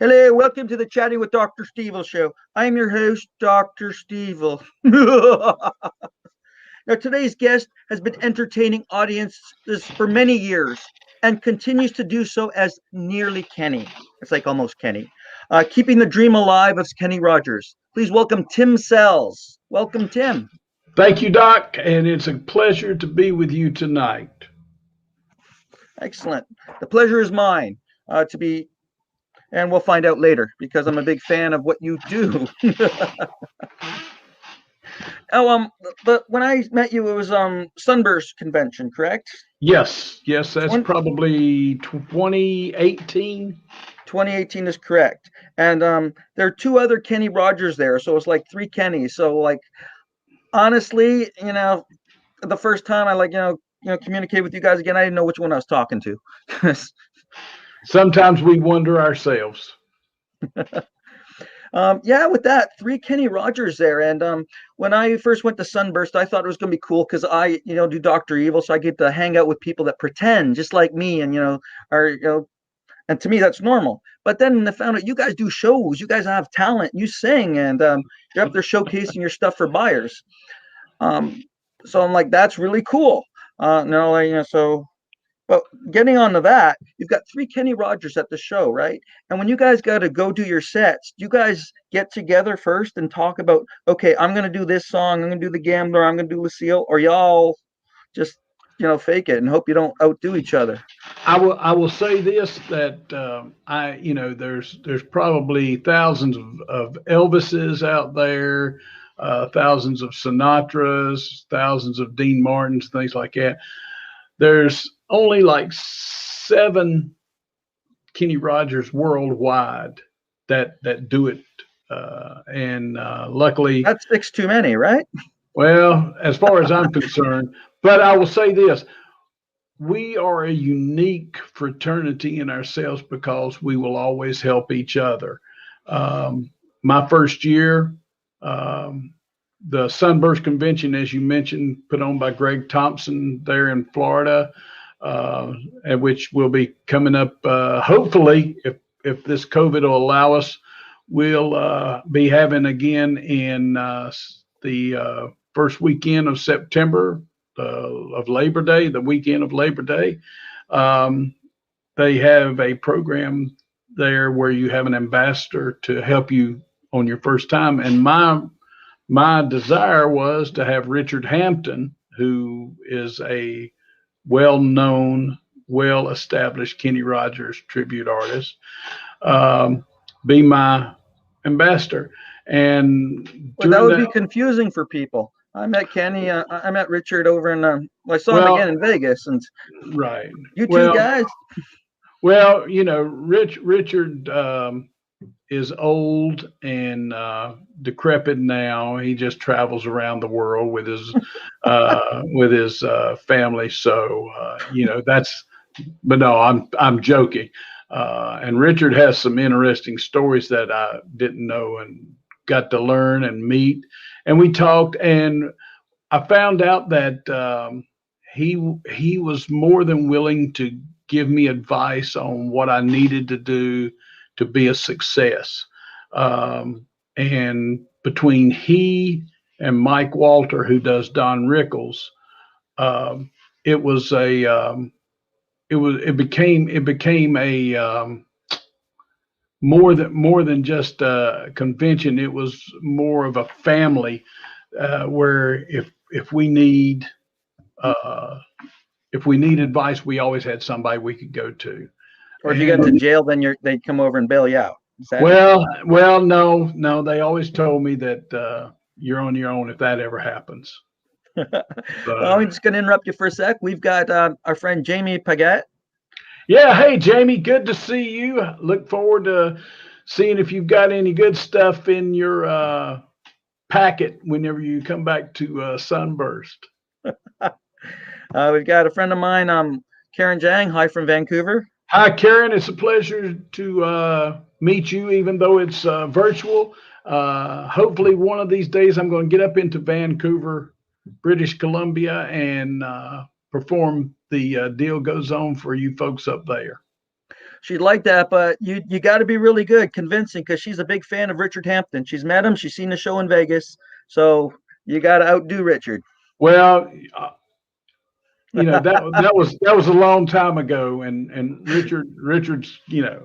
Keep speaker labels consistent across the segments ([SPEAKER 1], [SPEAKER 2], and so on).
[SPEAKER 1] Hello, welcome to the Chatting with Dr. Stevil show. I'm your host, Dr. Stevil. Now, today's guest has been entertaining audiences for many years and continues to do so as nearly Kenny. It's like almost Kenny. Keeping the dream alive of Kenny Rogers. Please welcome Tim Sells. Welcome, Tim.
[SPEAKER 2] Thank you, Doc, and it's a pleasure to be with you tonight.
[SPEAKER 1] Excellent. The pleasure is mine to be, and we'll find out later because I'm a big fan of what you do. Oh, but when I met you, it was Sunburst Convention, correct?
[SPEAKER 2] Yes, that's
[SPEAKER 1] 20,
[SPEAKER 2] probably 2018.
[SPEAKER 1] 2018 is correct. And there are two other Kenny Rogers there, so it's like three Kennys. So like honestly, the first time I communicate with you guys again, I didn't know which one I was talking to.
[SPEAKER 2] Sometimes we wonder ourselves.
[SPEAKER 1] Yeah, with that, three Kenny Rogers there. And when I first went to Sunburst, I thought it was going to be cool because I, do Dr. Evil. So I get to hang out with people that pretend just like me and, are, and to me, that's normal. But then I found out you guys do shows, you guys have talent, you sing, and you're up there showcasing your stuff for buyers. Um, so I'm like, that's really cool. No, so but getting on to that, you've got three Kenny Rogers at the show, right? And when you guys got to go do your sets, do you guys get together first and talk about, okay, I'm going to do this song, I'm going to do the Gambler, I'm going to do Lucille, or y'all just, fake it and hope you don't outdo each other?
[SPEAKER 2] I will say this that there's probably thousands of Elvises out there, thousands of Sinatras, thousands of Dean Martins, things like that. There's only like seven Kenny Rogers worldwide that do it, and luckily,
[SPEAKER 1] That's six too many, right?
[SPEAKER 2] well, as far as I'm concerned. But I will say this: we are a unique fraternity in ourselves because we will always help each other. Um, my first year, um, the Sunburst Convention, as you mentioned, put on by Greg Thompson there in Florida, and which will be coming up. Hopefully, if this COVID will allow us, we'll be having again in the first weekend of September of Labor Day, the weekend of Labor Day. Um, they have a program there where you have an ambassador to help you on your first time, and my desire was to have Richard Hampton, who is a well-known, well-established Kenny Rogers tribute artist, um, be my ambassador. And
[SPEAKER 1] Well, that
[SPEAKER 2] during
[SPEAKER 1] would be
[SPEAKER 2] that,
[SPEAKER 1] confusing for people. I met Kenny, I met Richard over in, well, I saw him again
[SPEAKER 2] well,
[SPEAKER 1] in Vegas, and
[SPEAKER 2] right,
[SPEAKER 1] you two
[SPEAKER 2] well,
[SPEAKER 1] guys,
[SPEAKER 2] Richard is old and decrepit now. He just travels around the world with his family. So that's. But no, I'm joking. And Richard has some interesting stories that I didn't know and got to learn and meet. And we talked, and I found out that he was more than willing to give me advice on what I needed to do to be a success. And between he and Mike Walter, who does Don Rickles, um, it was a it became a more than just a convention. It was more of a family, where uh, if we need advice, we always had somebody we could go to.
[SPEAKER 1] or if you got to
[SPEAKER 2] And
[SPEAKER 1] jail, then they'd come over and bail you out. Is that
[SPEAKER 2] well, no, they always told me that you're on your own if that ever happens.
[SPEAKER 1] well,
[SPEAKER 2] So
[SPEAKER 1] I'm just going to interrupt you for a sec. We've got our friend Jamie Paget.
[SPEAKER 2] yeah, hey Jamie, good to see you. Look forward to seeing if you've got any good stuff in your packet whenever you come back to Sunburst.
[SPEAKER 1] We've got a friend of mine, Karen Jang. Hi from Vancouver.
[SPEAKER 2] Hi, Karen. It's a pleasure to meet you, even though it's virtual. Hopefully, one of these days, I'm going to get up into Vancouver, British Columbia, and perform the Deal Goes On for you folks up there.
[SPEAKER 1] she'd like that, but you got to be really good, convincing, because she's a big fan of Richard Hampton. She's met him. She's seen the show in Vegas. So you got to outdo Richard.
[SPEAKER 2] Well, that was a long time ago, and Richard's uh,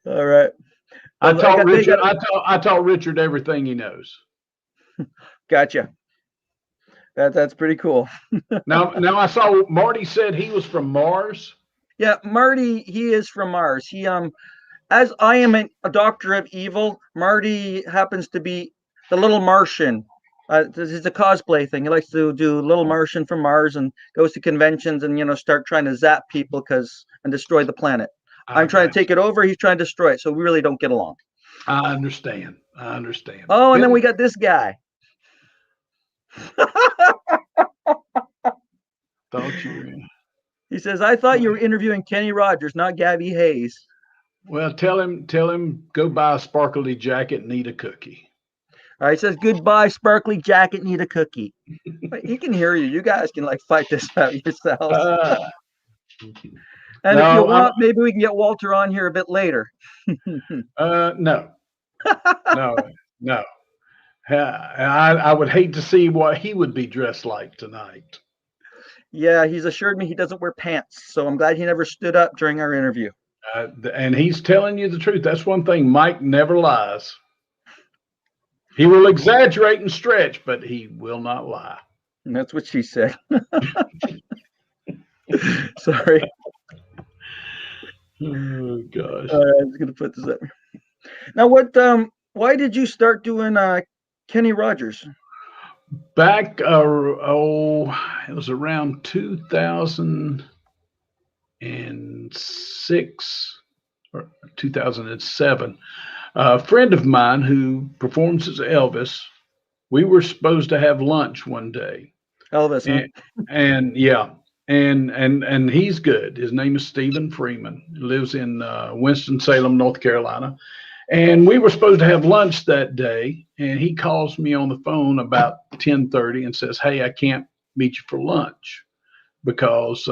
[SPEAKER 1] All right.
[SPEAKER 2] I
[SPEAKER 1] Well, I
[SPEAKER 2] taught
[SPEAKER 1] got they
[SPEAKER 2] Richard
[SPEAKER 1] got
[SPEAKER 2] I taught Richard everything he knows.
[SPEAKER 1] gotcha. That's pretty cool.
[SPEAKER 2] Now I saw Marty said he was from Mars.
[SPEAKER 1] Yeah, Marty, he is from Mars. He as I am a doctor of evil, Marty happens to be the little Martian. It's a cosplay thing. He likes to do little Martian from Mars and goes to conventions and start trying to zap people and destroy the planet.
[SPEAKER 2] I
[SPEAKER 1] I'm trying to
[SPEAKER 2] got
[SPEAKER 1] take
[SPEAKER 2] you.
[SPEAKER 1] it over. He's trying to destroy it. So we really don't get along.
[SPEAKER 2] I understand. I understand.
[SPEAKER 1] Oh, and then
[SPEAKER 2] Billy,
[SPEAKER 1] we got this guy.
[SPEAKER 2] thought you were.
[SPEAKER 1] He says, "I thought you were interviewing Kenny Rogers, not Gabby Hayes."
[SPEAKER 2] Well, tell him go buy a sparkly jacket and eat a cookie.
[SPEAKER 1] All right, he says, "Goodbye, sparkly jacket, need a cookie." But he can hear you. You guys can like fight this out yourselves.
[SPEAKER 2] Uh,
[SPEAKER 1] And if you
[SPEAKER 2] no,
[SPEAKER 1] want, maybe we can get Walter on here a bit later.
[SPEAKER 2] no, no, no. I would hate to see what he would be dressed like tonight.
[SPEAKER 1] Yeah, he's assured me he doesn't wear pants, so I'm glad he never stood up during our interview.
[SPEAKER 2] And he's telling you the truth. That's one thing. Mike never lies. He will exaggerate and stretch, but he will not lie.
[SPEAKER 1] And that's what she said. Sorry.
[SPEAKER 2] Oh gosh.
[SPEAKER 1] All right, I was gonna put this up. Now, why did you start doing Kenny Rogers?
[SPEAKER 2] Back, it was around 2006 or 2007. A friend of mine who performs as Elvis, we were supposed to have lunch one day,
[SPEAKER 1] Elvis, huh?
[SPEAKER 2] and yeah, and he's good. His name is Stephen Freeman. He lives in Winston-Salem, North Carolina. And we were supposed to have lunch that day, and he calls me on the phone about 10:30 and says, "Hey, I can't meet you for lunch because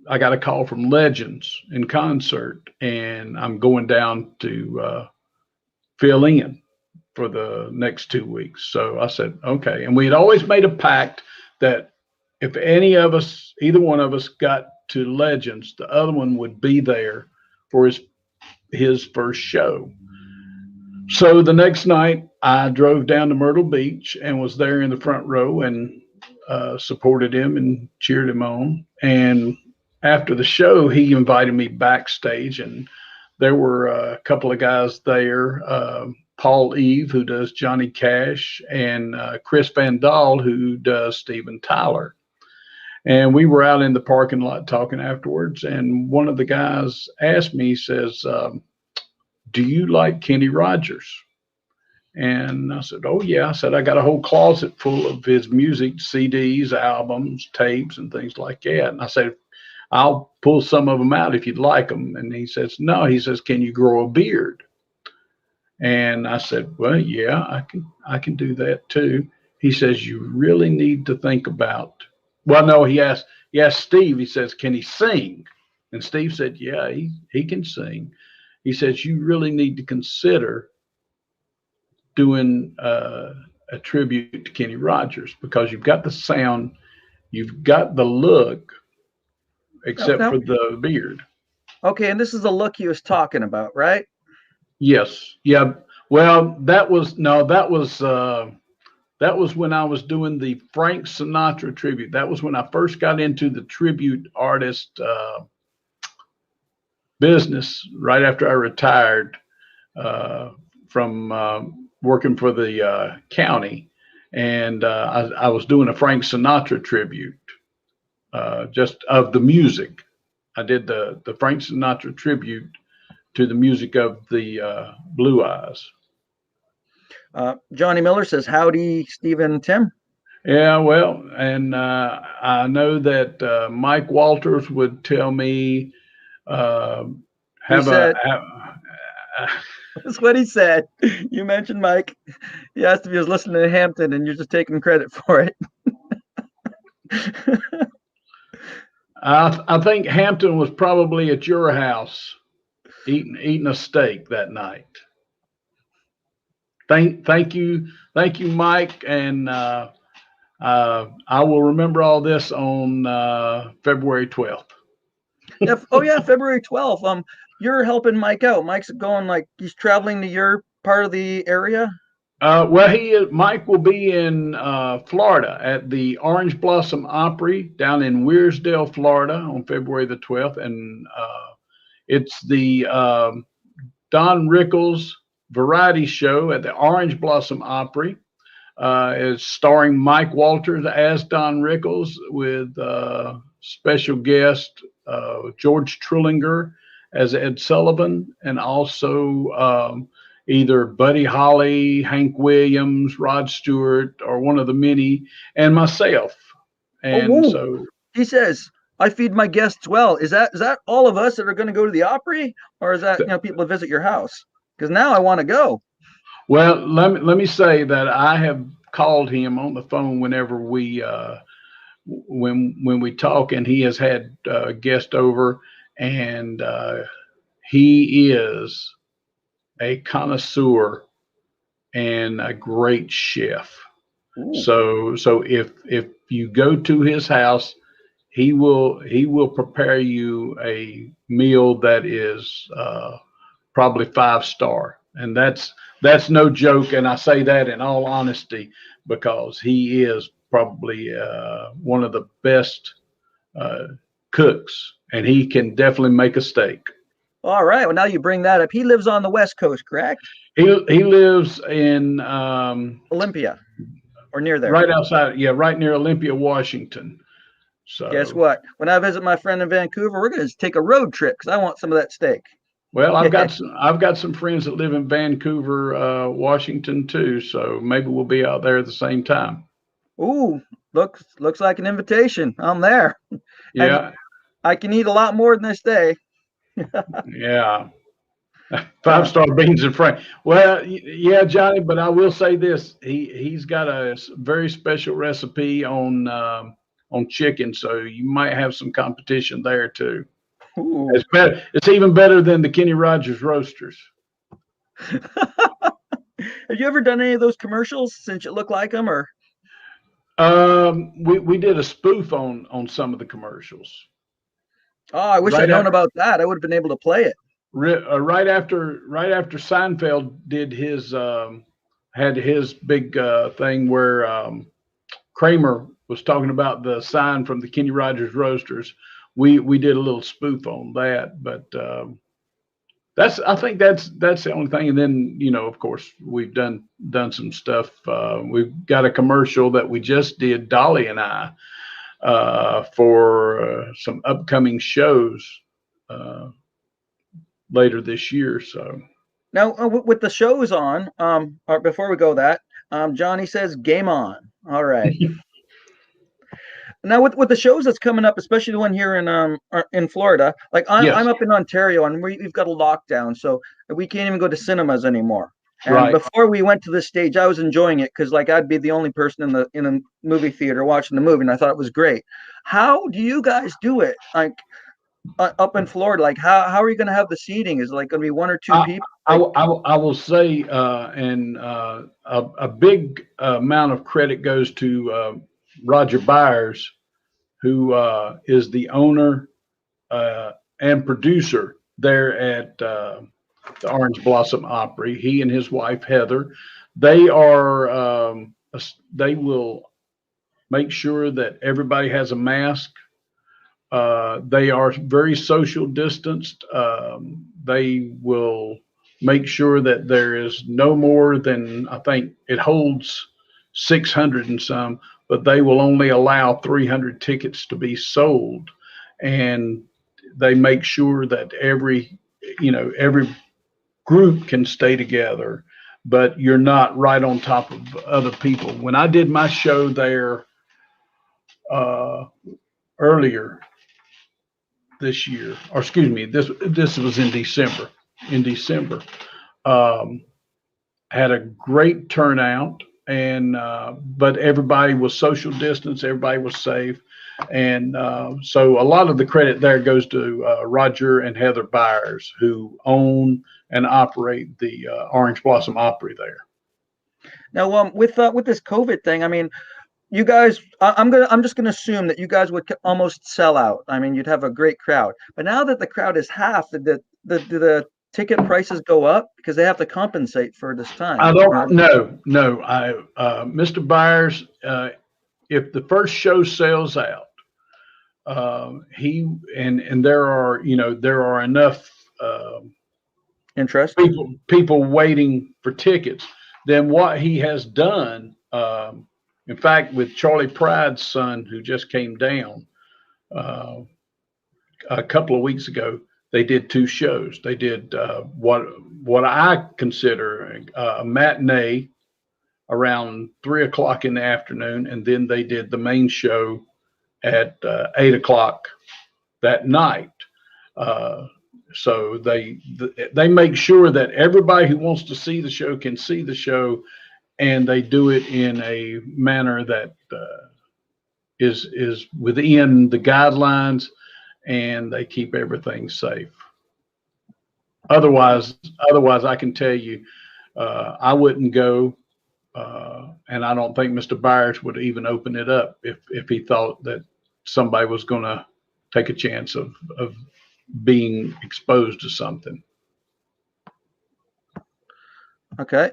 [SPEAKER 2] I got a call from Legends in concert, and I'm going down to fill in for the next 2 weeks." So I said, "Okay." And we had always made a pact that if either one of us got to Legends, the other one would be there for his first show. So the next night, I drove down to Myrtle Beach and was there in the front row and supported him and cheered him on. And after the show, he invited me backstage, and there were a couple of guys there, Paul Eve, who does Johnny Cash, and Chris Van Dahl, who does Steven Tyler. And we were out in the parking lot talking afterwards, and one of the guys asked me, he says, "Do you like Kenny Rogers?" And I said, "Oh, yeah." I said, "I got a whole closet full of his music, CDs, albums, tapes, and things like that." And I said, "I'll pull some of them out if you'd like them." And he says, "No." He says, "Can you grow a beard?" And I said, "Well, yeah, I can do that too." He says, "You really need to think about." Well, no, he asked Steve. He says, "Can he sing?" And Steve said, "Yeah, he can sing." He says, "You really need to consider doing a tribute to Kenny Rogers because you've got the sound, you've got the look, except
[SPEAKER 1] No.
[SPEAKER 2] for the beard."
[SPEAKER 1] Okay, and this is the look he was talking about, right?
[SPEAKER 2] Yes. Yeah. Well, that was when I was doing the Frank Sinatra tribute. That was when I first got into the tribute artist business. Right after I retired from working for the county, and I was doing a Frank Sinatra tribute, just of the music. I did the Frank Sinatra tribute to the music of the Blue Eyes.
[SPEAKER 1] Johnny Miller says, "Howdy, Stephen Tim."
[SPEAKER 2] Yeah, well, and I know that Mike Walters would tell me uh,
[SPEAKER 1] He
[SPEAKER 2] have a
[SPEAKER 1] said, "That's what he said." You mentioned Mike. He asked if he was listening to Hampton, and you're just taking credit for it.
[SPEAKER 2] I think Hampton was probably at your house eating a steak that night. Thank you, Mike, and I will remember all this on February 12th.
[SPEAKER 1] Yeah. Oh yeah, February 12th. You're helping Mike out. Mike's going like he's traveling to your part of the area.
[SPEAKER 2] Well, Mike will be in Florida at the Orange Blossom Opry down in Weirsdale, Florida, on February the 12th, and it's the Don Rickles variety show at the Orange Blossom Opry. It's starring Mike Walters as Don Rickles with special guest George Trillinger as Ed Sullivan, and also either Buddy Holly, Hank Williams, Rod Stewart, or one of the many, and myself.
[SPEAKER 1] Oh,
[SPEAKER 2] And
[SPEAKER 1] whoa.
[SPEAKER 2] so,
[SPEAKER 1] He says, "I feed my guests well." Is that all of us that are going to go to the Opry, or is that people that visit your house? Because now I want to go.
[SPEAKER 2] well, let me say that I have called him on the phone whenever when we talk, and he has had guests over, and he is a connoisseur and a great chef.
[SPEAKER 1] Ooh.
[SPEAKER 2] So if you go to his house, he will prepare you a meal that is probably 5 star, and that's no joke. And I say that in all honesty because he is probably one of the best uh, cooks, and he can definitely make a steak.
[SPEAKER 1] All right. Well, now you bring that up. He lives on the West Coast, correct?
[SPEAKER 2] He lives in
[SPEAKER 1] Olympia or near there.
[SPEAKER 2] right outside, yeah, right near Olympia, Washington.
[SPEAKER 1] Guess
[SPEAKER 2] So,
[SPEAKER 1] what? When I visit my friend in Vancouver, we're going to take a road trip because I want some of that steak.
[SPEAKER 2] well, I've got some friends that live in Vancouver, Washington too. So maybe we'll be out there at the same time.
[SPEAKER 1] Ooh, looks like an invitation. I'm there, and
[SPEAKER 2] Yeah,
[SPEAKER 1] I can eat a lot more than this day.
[SPEAKER 2] yeah. Five
[SPEAKER 1] Uh,
[SPEAKER 2] star beans and frank. Well, yeah, Johnny. But I will say this: he's got a very special recipe on chicken, so you might have some competition there too.
[SPEAKER 1] ooh.
[SPEAKER 2] It's better. It's even better than the Kenny Rogers roasters.
[SPEAKER 1] Have you ever done any of those commercials since you look like them? Or
[SPEAKER 2] We did a spoof on some of the commercials
[SPEAKER 1] oh, I wish I'd
[SPEAKER 2] right
[SPEAKER 1] known
[SPEAKER 2] after
[SPEAKER 1] about that. I would have been able to play it.
[SPEAKER 2] right after Seinfeld did his had his big thing where Kramer was talking about the sign from the Kenny Rogers Roasters. We did a little spoof on that, but I think that's the only thing. And then of course, we've done some stuff. We've got a commercial that we just did, Dolly and I, for some upcoming shows uh, later this year. So
[SPEAKER 1] Now, with the shows on, or before we go that, Johnny says game on. All right. Now with the shows that's coming up, especially the one here in Florida, like I'm
[SPEAKER 2] yes,
[SPEAKER 1] up in Ontario and we've got a lockdown, so we can't even go to cinemas anymore. And
[SPEAKER 2] right.
[SPEAKER 1] before we went to this stage, I was enjoying it because like I'd be the only person in a movie theater watching the movie, and I thought it was great. How do you guys do it? Like up in Florida, like how are you going to have the seating? Is it like going to be one or two
[SPEAKER 2] I,
[SPEAKER 1] people?
[SPEAKER 2] I,
[SPEAKER 1] Like,
[SPEAKER 2] I will say, and a big amount of credit goes to Roger Byers, who is the owner uh, and producer there at the Orange Blossom Opry. He and his wife Heather, they are they will make sure that everybody has a mask. They are very social distanced. They will make sure that there is no more than, I think it holds 600 and some, but they will only allow 300 tickets to be sold. And they make sure that every group can stay together, but you're not right on top of other people. When I did my show there uh, earlier this year, or excuse me, this was in December. In December, um, had a great turnout. and but everybody was social distance, everybody was safe, and so a lot of the credit there goes to Roger and Heather Byers, who own and operate the Orange Blossom Opry there.
[SPEAKER 1] Now, with this COVID thing, I mean, you guys, I'm just gonna assume that you guys would almost sell out. I mean, you'd have a great crowd. But now that the crowd is half, the ticket prices go up because they have to compensate for this
[SPEAKER 2] I
[SPEAKER 1] time?
[SPEAKER 2] don't know. No, Mr. Byers, if the first show sells out, he and there are there are enough
[SPEAKER 1] Interest?
[SPEAKER 2] people waiting for tickets. Then what he has done, in fact, with Charlie Pride's son who just came down uh, a couple of weeks ago, they did two shows. They did what I consider a matinee around 3 o'clock in the afternoon, and then they did the main show at 8 o'clock that night. Uh, so they make sure that everybody who wants to see the show can see the show, and they do it in a manner that is within the guidelines, and they keep everything safe. Otherwise, I can tell you, I wouldn't go. And I don't think Mr. Byers would even open it up if he thought that somebody was going to take a chance of being exposed to something.
[SPEAKER 1] Okay.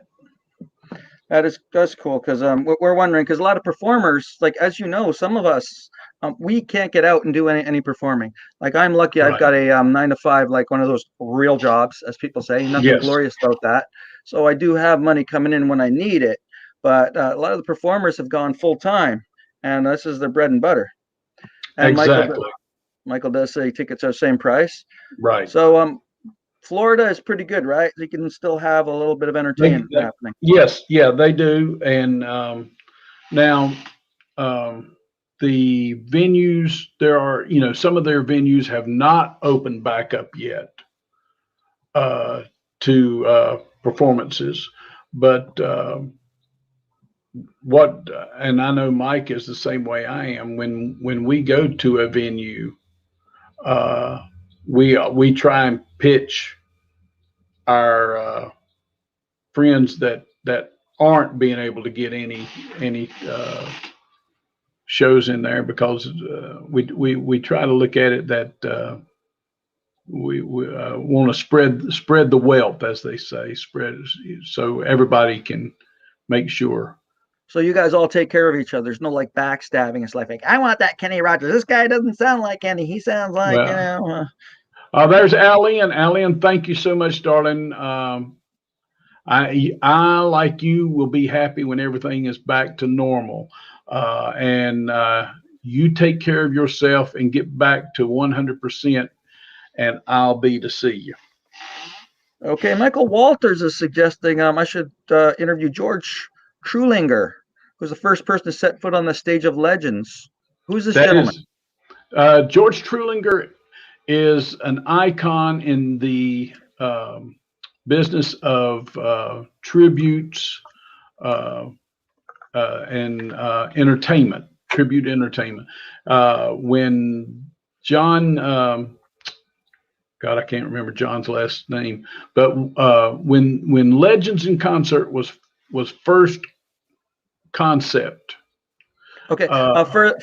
[SPEAKER 1] That's cool because we're wondering because a lot of performers, like as you know, some of us we can't get out and do any performing. Like I'm lucky, I've
[SPEAKER 2] Right.
[SPEAKER 1] got a 9 to 5, like one of those real jobs, as people say. Nothing
[SPEAKER 2] Yes.
[SPEAKER 1] glorious about that. So I do have money coming in when I need it. But a lot of the performers have gone full time, and this is their bread and butter. And
[SPEAKER 2] Exactly.
[SPEAKER 1] Michael does say tickets are the same price.
[SPEAKER 2] Right.
[SPEAKER 1] So Florida is pretty good, right? You can still have a little bit of entertainment happening.
[SPEAKER 2] Yes. Yeah, they do. And now the venues, there are, some of their venues have not opened back up yet to performances, but and I know Mike is the same way I am. When we go to a venue, we try and pitch our friends that aren't being able to get any shows in there, because we try to look at it that we want to spread the wealth, as they say, spread so everybody can make sure.
[SPEAKER 1] So you guys all take care of each other. There's no like backstabbing. It's like I want that Kenny Rogers. This guy doesn't sound like Kenny. He sounds like
[SPEAKER 2] Well, there's Allian. Allian, thank you so much, darling. I like you will be happy when everything is back to normal, and you take care of yourself and get back to 100%, and I'll be to see you.
[SPEAKER 1] Okay, Michael Walters is suggesting I should interview George Trulinger, who's the first person to set foot on the stage of Legends. Who's this gentleman?
[SPEAKER 2] George Trulinger is an icon in the business of tributes and entertainment, tribute entertainment. When John, God, I can't remember John's last name, but when Legends in Concert was first concept.
[SPEAKER 1] Okay, for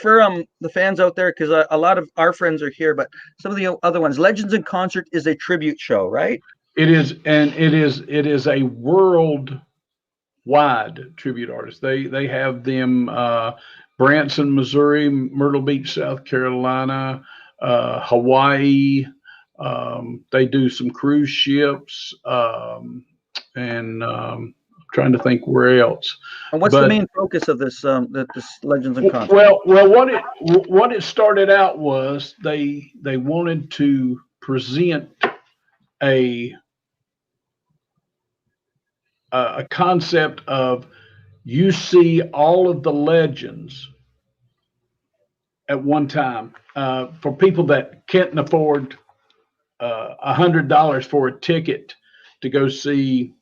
[SPEAKER 1] the fans out there, because a lot of our friends are here, but some of the other ones, Legends in Concert is a tribute show, right?
[SPEAKER 2] It is, and it is a worldwide tribute artist. They have them Branson, Missouri, Myrtle Beach, South Carolina, Hawaii. They do some cruise ships, and trying to think where else.
[SPEAKER 1] And what's the main focus of this this Legends in Concert?
[SPEAKER 2] Well, what it started out was they wanted to present a concept of, you see all of the legends at one time, for people that can't afford $100 for a ticket to go see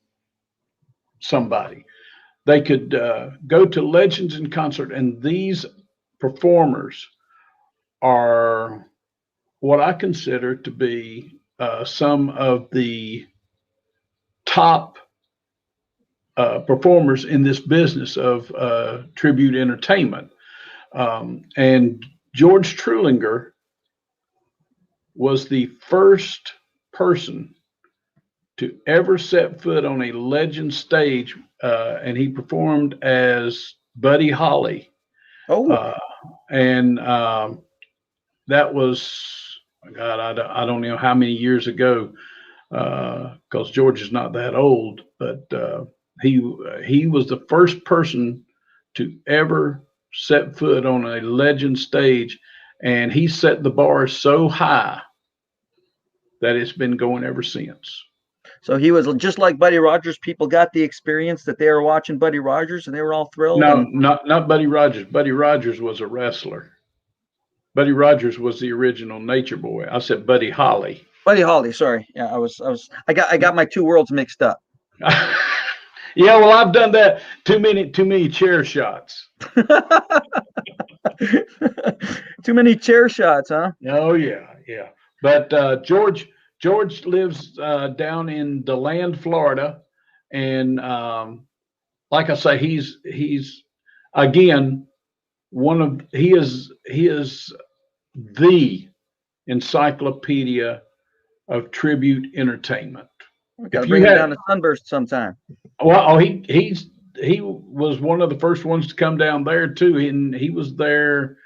[SPEAKER 2] somebody. they could go to Legends in Concert, and these performers are what I consider to be some of the top performers in this business of tribute entertainment. And George Trulinger was the first person to ever set foot on a Legend stage, and he performed as Buddy Holly.
[SPEAKER 1] Oh,
[SPEAKER 2] Uh, and that was, God, I don't know how many years ago, because George is not that old, but he was the first person to ever set foot on a Legend stage, and he set the bar so high that it's been going ever since.
[SPEAKER 1] so he was just like Buddy Rogers. People got the experience that they were watching Buddy Rogers, and they were all thrilled.
[SPEAKER 2] No,
[SPEAKER 1] And
[SPEAKER 2] not Buddy Rogers. Buddy Rogers was a wrestler. Buddy Rogers was the original Nature Boy. I said Buddy Holly.
[SPEAKER 1] Buddy Holly, sorry, yeah, I got my two worlds mixed up.
[SPEAKER 2] Yeah, well, I've done that. Too many chair shots.
[SPEAKER 1] Too many chair shots, huh?
[SPEAKER 2] Oh yeah, yeah. But George lives down in DeLand, Florida, and like I say, he's again he is the encyclopedia of tribute entertainment.
[SPEAKER 1] Got to
[SPEAKER 2] If you
[SPEAKER 1] bring him
[SPEAKER 2] had,
[SPEAKER 1] down to Sunburst sometime.
[SPEAKER 2] well, oh, he was one of the first ones to come down there too, and he was there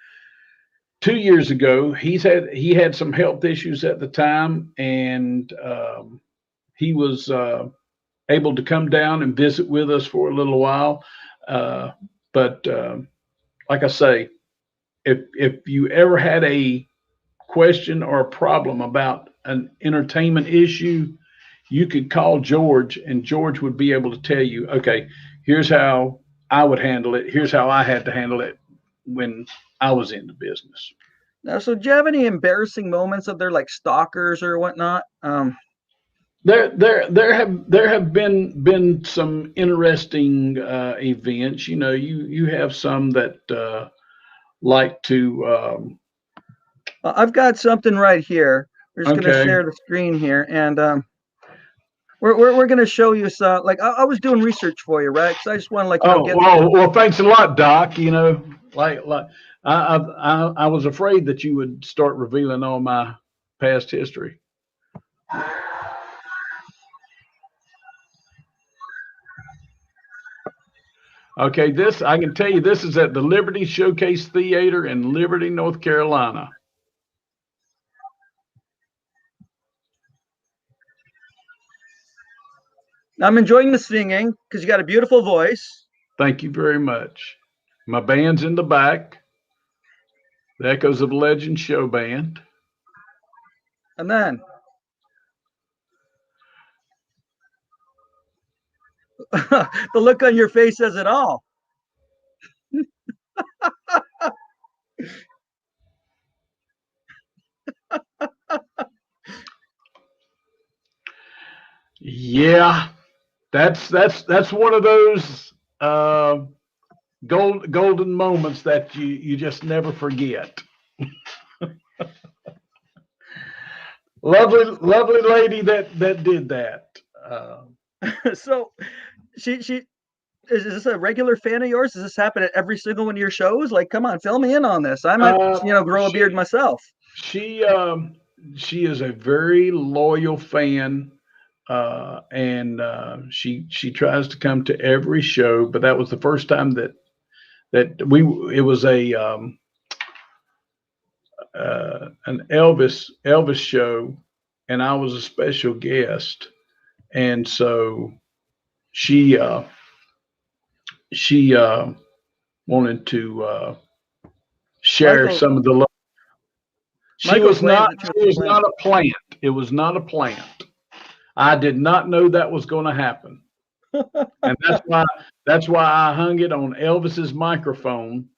[SPEAKER 2] 2 years ago. He had some health issues at the time, and he was able to come down and visit with us for a little while. But like I say, if you ever had a question or a problem about an entertainment issue, you could call George, and George would be able to tell you, okay, here's how I would handle it. Here's how I had to handle it when I was in the business.
[SPEAKER 1] Now, so do you have any embarrassing moments of their like stalkers or whatnot?
[SPEAKER 2] There have been some interesting events. You know, you have some that like to.
[SPEAKER 1] I've got something right here. We're just going to
[SPEAKER 2] Okay.
[SPEAKER 1] share the screen here, and we're going to show you some. Like I was doing research for you, right? Because I just want to
[SPEAKER 2] Oh,
[SPEAKER 1] get.
[SPEAKER 2] well, thanks a lot, Doc. You know, like I was afraid that you would start revealing all my past history. Okay, this I can tell you, this is at the Liberty Showcase Theater in Liberty, North Carolina.
[SPEAKER 1] I'm enjoying the singing because you got a beautiful voice.
[SPEAKER 2] Thank you very much. My band's in the back. The Echoes of Legend Show Band.
[SPEAKER 1] And then the look on your face says it all.
[SPEAKER 2] Yeah, that's one of those golden moments that you just never forget. lovely lady that did that.
[SPEAKER 1] So she is this a regular fan of yours? Does this happen at every single one of your shows? Like, come on, fill me in on this. I might, grow a beard myself.
[SPEAKER 2] She is a very loyal fan, and she tries to come to every show. But that was the first time that it was a an Elvis show, and I was a special guest, and so she wanted to share
[SPEAKER 1] Michael-
[SPEAKER 2] some of the love. She
[SPEAKER 1] Michael
[SPEAKER 2] was
[SPEAKER 1] claims
[SPEAKER 2] not.
[SPEAKER 1] that
[SPEAKER 2] It was not a plant. It was not a plant. I did not know that was going to happen, and that's why I hung it on Elvis's microphone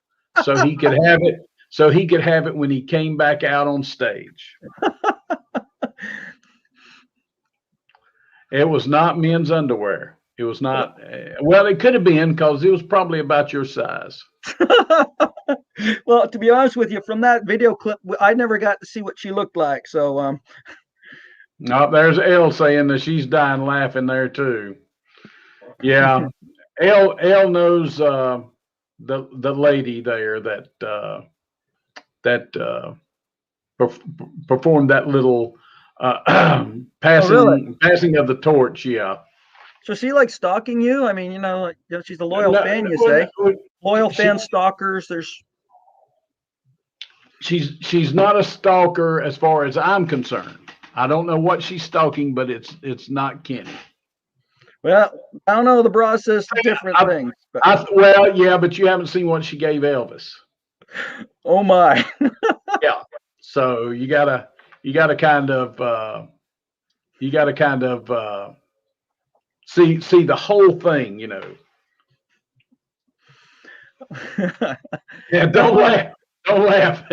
[SPEAKER 2] so he could have it. So he could have it when he came back out on stage. It was not men's underwear. It was not. Well, it could have been because it was probably about your size.
[SPEAKER 1] Well, to be honest with you, from that video clip, I never got to see what she looked like. So,
[SPEAKER 2] No, there's Elle saying that she's dying laughing there too. Yeah, Elle knows the lady there that performed that little
[SPEAKER 1] oh, really?
[SPEAKER 2] passing of the torch. Yeah.
[SPEAKER 1] So she like stalking you? I mean, like, she's a loyal
[SPEAKER 2] No,
[SPEAKER 1] fan, you
[SPEAKER 2] no,
[SPEAKER 1] say? Loyal
[SPEAKER 2] she
[SPEAKER 1] fan stalkers. There's
[SPEAKER 2] she's not a stalker as far as I'm concerned. I don't know what she's stalking, but it's not Kenny.
[SPEAKER 1] well, I don't know. The bra says different
[SPEAKER 2] I,
[SPEAKER 1] things, but
[SPEAKER 2] well, yeah, but you haven't seen what she gave Elvis.
[SPEAKER 1] oh my.
[SPEAKER 2] Yeah. So you gotta kind of see the whole thing, Yeah, don't
[SPEAKER 1] Well,
[SPEAKER 2] laugh. Don't laugh.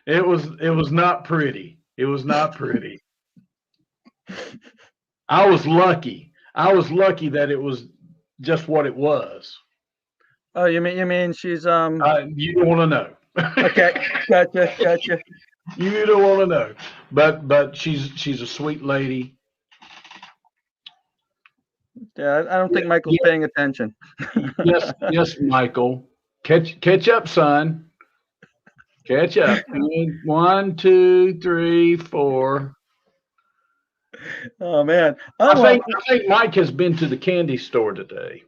[SPEAKER 2] It was not pretty. It was not pretty. I was lucky. I was lucky that it was just what it was.
[SPEAKER 1] oh, you mean she's
[SPEAKER 2] You don't want to know.
[SPEAKER 1] okay, gotcha.
[SPEAKER 2] You don't want to know. But she's a sweet lady.
[SPEAKER 1] Yeah, I don't think Michael's
[SPEAKER 2] Yeah,
[SPEAKER 1] paying attention.
[SPEAKER 2] yes, Michael. Catch up, son. Catch up. 1, 2, 3, 4.
[SPEAKER 1] Oh man.
[SPEAKER 2] I
[SPEAKER 1] Oh well.
[SPEAKER 2] think I think Mike has been to the candy store today.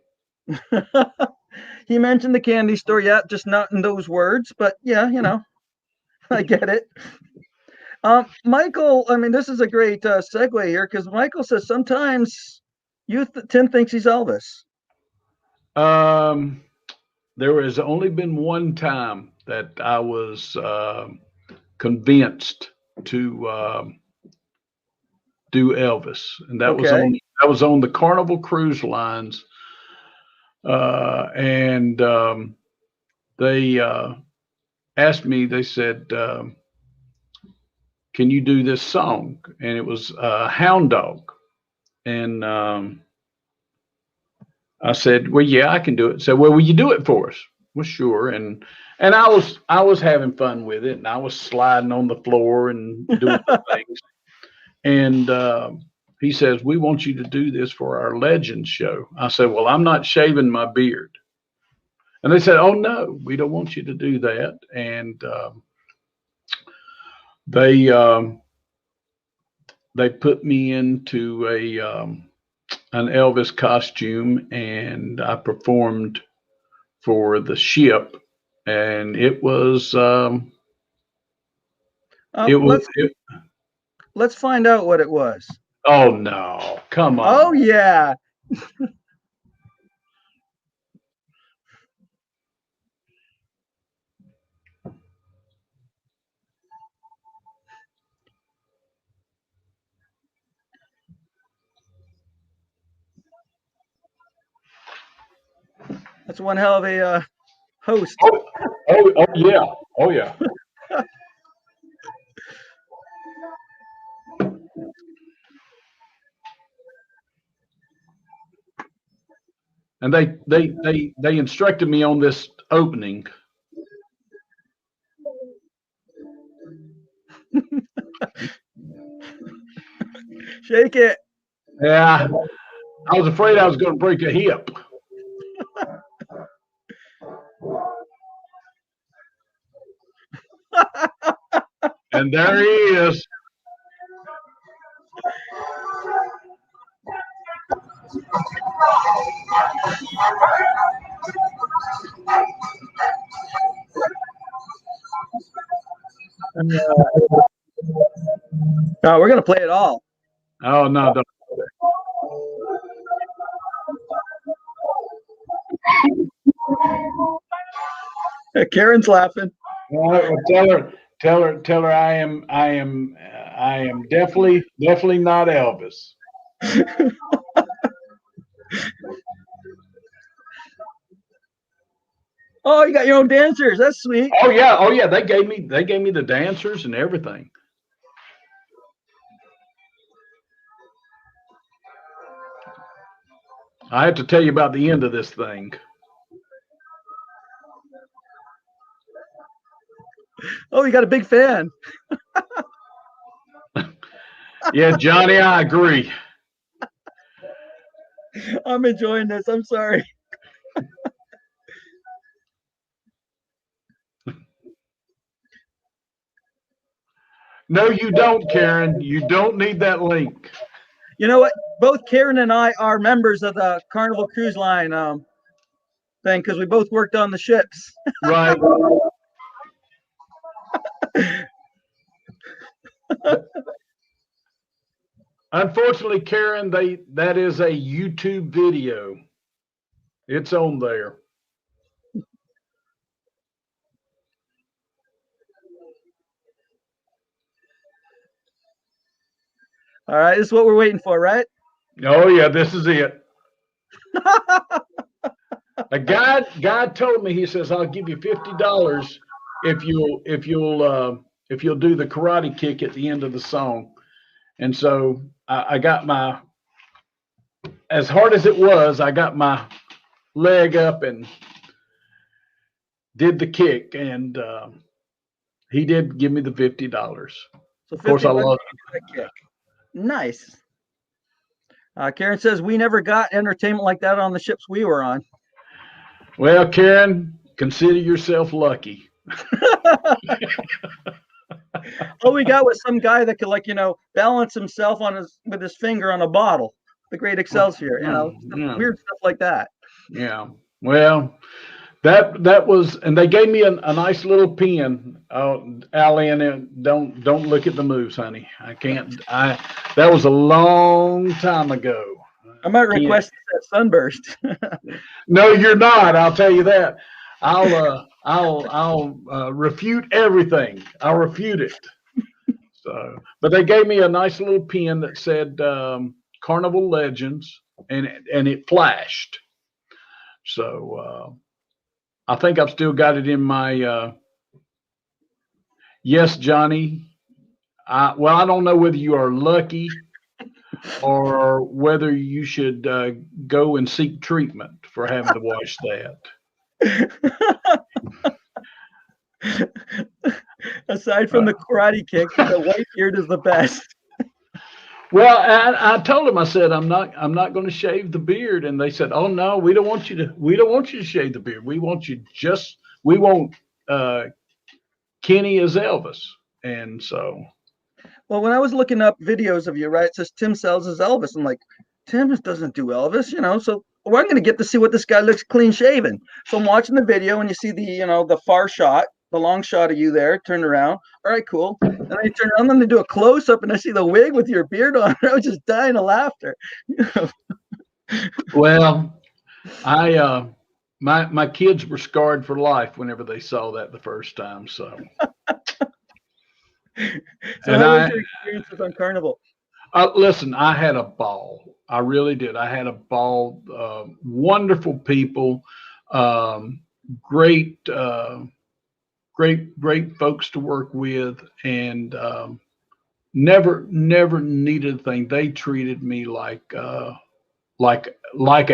[SPEAKER 1] He mentioned the candy store, yeah, just not in those words, but yeah, I get it. Michael, I mean, this is a great segue here because Michael says sometimes Tim thinks he's Elvis.
[SPEAKER 2] Um, there has only been one time that I was convinced to do Elvis, and that was
[SPEAKER 1] Okay.
[SPEAKER 2] on the Carnival Cruise Lines, and they asked me. They said, "Can you do this song?" And it was Hound Dog, and I said, "Well, yeah, I can do it." Said, "Well, will you do it for us?" Well, sure. And I was having fun with it, and I was sliding on the floor and doing the things. And he says, "We want you to do this for our Legends show." I said, "Well, I'm not shaving my beard." And they said, "Oh no, we don't want you to do that." And they they put me into a an Elvis costume, and I performed for the ship, and it was
[SPEAKER 1] Um,
[SPEAKER 2] it was
[SPEAKER 1] let's let's find out what it was.
[SPEAKER 2] oh no, come
[SPEAKER 1] Oh
[SPEAKER 2] on.
[SPEAKER 1] yeah, that's one hell of a host.
[SPEAKER 2] Oh, oh yeah, oh yeah. And they instructed me on this opening.
[SPEAKER 1] Shake it.
[SPEAKER 2] Yeah, I was afraid I was going to break a hip. And there he is.
[SPEAKER 1] No, we're gonna play it all.
[SPEAKER 2] Oh no, don't.
[SPEAKER 1] Karen's laughing.
[SPEAKER 2] Well, tell her I am definitely not Elvis.
[SPEAKER 1] Oh, you got your own dancers. That's sweet.
[SPEAKER 2] Oh yeah, they gave me the dancers and everything. I have to tell you about the end of this thing.
[SPEAKER 1] Oh, you got a big fan.
[SPEAKER 2] Yeah, Johnny, I agree.
[SPEAKER 1] I'm enjoying this. I'm sorry.
[SPEAKER 2] No, you don't, Karen. You don't need that link.
[SPEAKER 1] You know what? Both Karen and I are members of the Carnival Cruise Line thing because we both worked on the ships.
[SPEAKER 2] Right. Unfortunately, Karen, that is a YouTube video. It's on there.
[SPEAKER 1] All right, this is what we're waiting for, right?
[SPEAKER 2] Oh yeah, this is it. A guy told me, he says, I'll give you $50 if you'll do the karate kick at the end of the song. And so I got my, as hard as it was, I got my leg up and did the kick, and he did give me the $50.
[SPEAKER 1] So
[SPEAKER 2] Of course, I
[SPEAKER 1] 50 bucks
[SPEAKER 2] lost.
[SPEAKER 1] for a kick. Nice. Karen says we never got entertainment like that on the ships we were on.
[SPEAKER 2] Well, Karen, consider yourself lucky.
[SPEAKER 1] All we got was some guy that could, like, balance himself on with his finger on a bottle. The Great Excelsior,
[SPEAKER 2] Yeah.
[SPEAKER 1] weird stuff like that.
[SPEAKER 2] Yeah. Well, that was, and they gave me a nice little pin. Allie, and don't look at the moves, honey. I can't. That was a long time ago.
[SPEAKER 1] I might request that sunburst.
[SPEAKER 2] No, you're not. I'll tell you that. I'll refute everything. I'll refute it. So, but they gave me a nice little pin that said Carnival Legends, and it flashed. So I think I've still got it in my. Yes, Johnny. Well, I don't know whether you are lucky or whether you should go and seek treatment for having to watch that.
[SPEAKER 1] Aside from the karate kick, the white beard is the best.
[SPEAKER 2] Well, I told them, I said, I'm not going to shave the beard, and they said, oh no, we don't want you to shave the beard. We want Kenny as Elvis, and so.
[SPEAKER 1] Well, when I was looking up videos of you, right, it says Tim sells as Elvis. I'm like, Tim doesn't do Elvis, so I'm going to get to see what this guy looks clean shaven. So I'm watching the video, and you see the far shot, the long shot of you there, turn around. All right, cool. And then you turn around, and they do a close up, and I see the wig with your beard on. I was just dying of laughter.
[SPEAKER 2] Well, my kids were scarred for life whenever they saw that the first time. So.
[SPEAKER 1] So how was your experiences on Carnival?
[SPEAKER 2] Listen, I had a ball. I really did. I had a ball. Wonderful people, great, great folks to work with, and never needed a thing. They treated me like a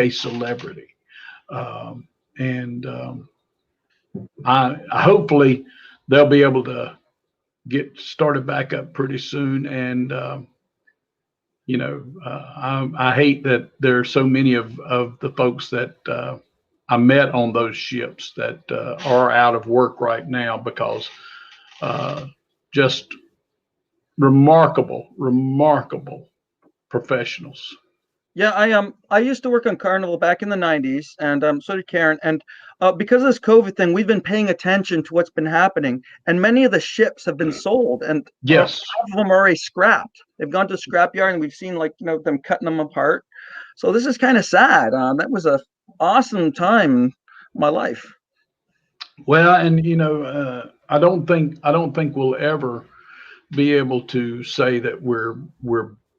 [SPEAKER 2] celebrity, and I hopefully they'll be able to get started back up pretty soon. And I hate that there are so many of the folks that I met on those ships that are out of work right now, because just remarkable professionals.
[SPEAKER 1] Yeah, I used to work on Carnival back in the 90s, and so did Karen. And because of this COVID thing, we've been paying attention to what's been happening, and many of the ships have been sold, and
[SPEAKER 2] Yes,
[SPEAKER 1] half of them are already scrapped. They've gone to scrapyard, and we've seen them cutting them apart. So this is kind of sad. That was a awesome time in my life.
[SPEAKER 2] well, and I don't think we'll ever be able to say that we're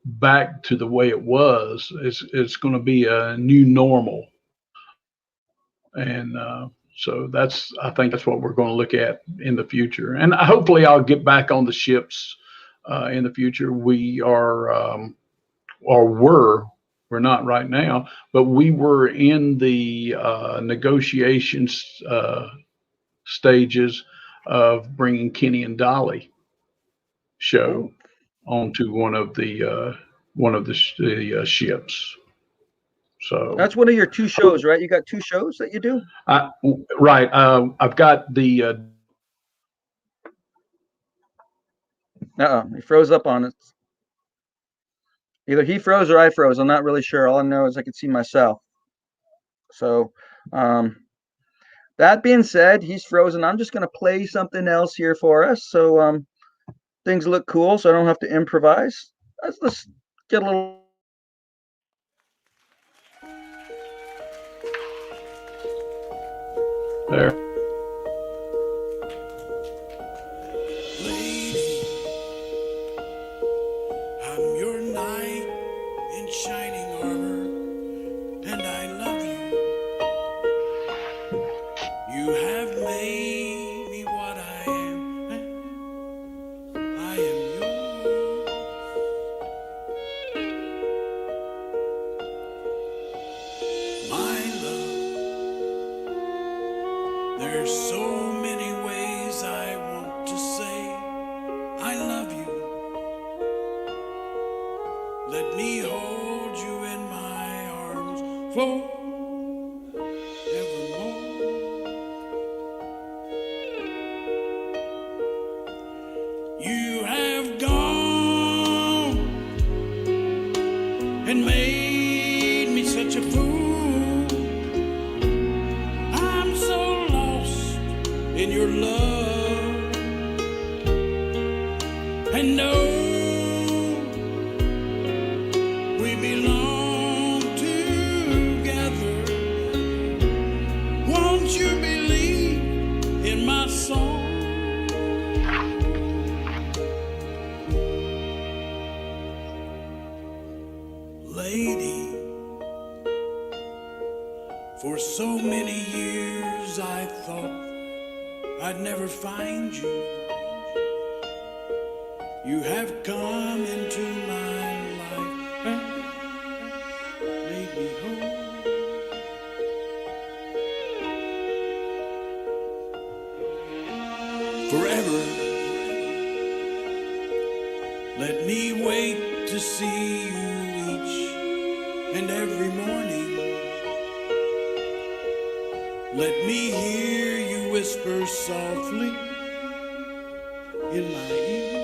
[SPEAKER 2] back to the way it was. It's going to be a new normal, and so I think that's what we're going to look at in the future. And hopefully, I'll get back on the ships in the future. We are or were. We're not right now, but we were in the negotiations stages of bringing Kenny and Dolly show
[SPEAKER 1] Oh,
[SPEAKER 2] onto one of the ships. So,
[SPEAKER 1] that's one of your two shows, right? You got two shows that you do?
[SPEAKER 2] I, right, I've got the
[SPEAKER 1] He froze up on us. Either he froze or I froze. I'm not really sure. All I know is I could see myself. So, um, that being said, he's frozen. I'm just going to play something else here for us. So, things look cool, so I don't have to improvise. Let's get a little.
[SPEAKER 2] there.
[SPEAKER 3] Lady, I'm your knight in shining armor, and I love you. You have made me what I am. I am yours. My love, there's so many ways I want to say I love you. Let me hold you in my arms forevermore. You have gone and made me such a fool. I'm so lost in your love, and no, we belong together. Won't you believe in my song? Lady, for so many years I thought I'd never find you. You have come into my life and made me whole. Forever, let me wait to see you each and every morning. Let me hear you whisper softly in my ear.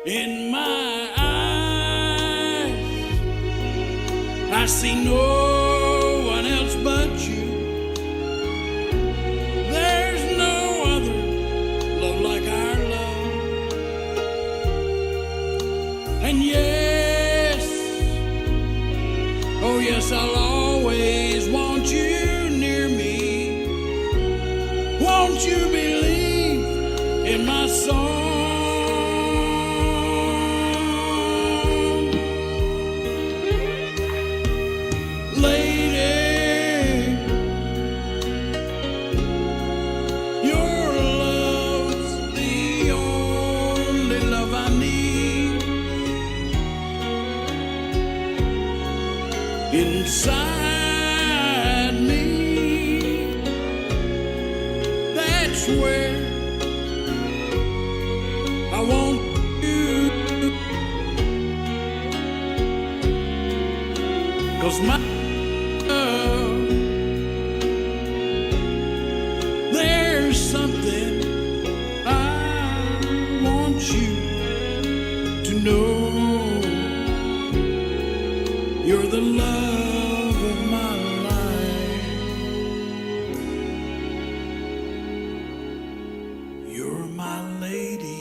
[SPEAKER 3] In my eyes, I see no one else but you. There's no other love like our love. And yes, oh yes, I'll always want you near me. Won't you believe in my song? Lady, your love's the only love I need. Inside me, that's where I want you. 'Cause my love, there's something I want you to know. You're the love of my life. You're my lady.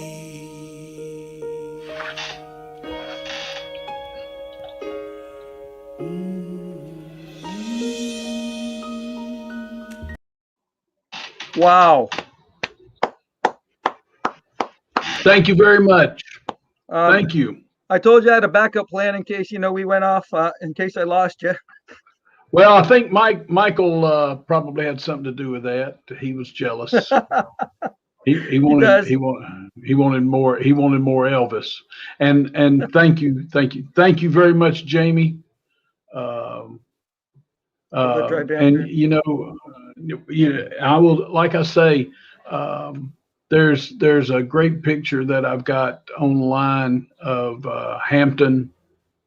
[SPEAKER 1] Wow.
[SPEAKER 2] Thank you very much.
[SPEAKER 1] Um,
[SPEAKER 2] Thank you.
[SPEAKER 1] I told you I had a backup plan in case we went off. In case I lost you.
[SPEAKER 2] Well, I think Michael probably had something to do with that. He was jealous. He
[SPEAKER 1] He
[SPEAKER 2] wanted
[SPEAKER 1] does.
[SPEAKER 2] he wanted he wanted more. He wanted more Elvis. And thank you very much, Jamie. Um,
[SPEAKER 1] For the dry
[SPEAKER 2] and
[SPEAKER 1] banter.
[SPEAKER 2] I will, like I say, um, there's a great picture that I've got online of Hampton,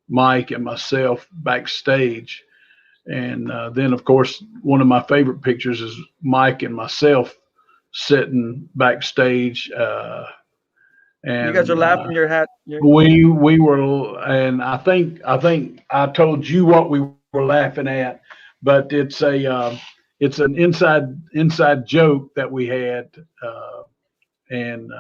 [SPEAKER 2] Mike, and myself backstage. And then, of course, one of my favorite pictures is Mike and myself sitting backstage.
[SPEAKER 1] You guys are
[SPEAKER 2] And
[SPEAKER 1] laughing your hat.
[SPEAKER 2] we were, and I think I told you what we were laughing at, but it's an inside joke that we had, and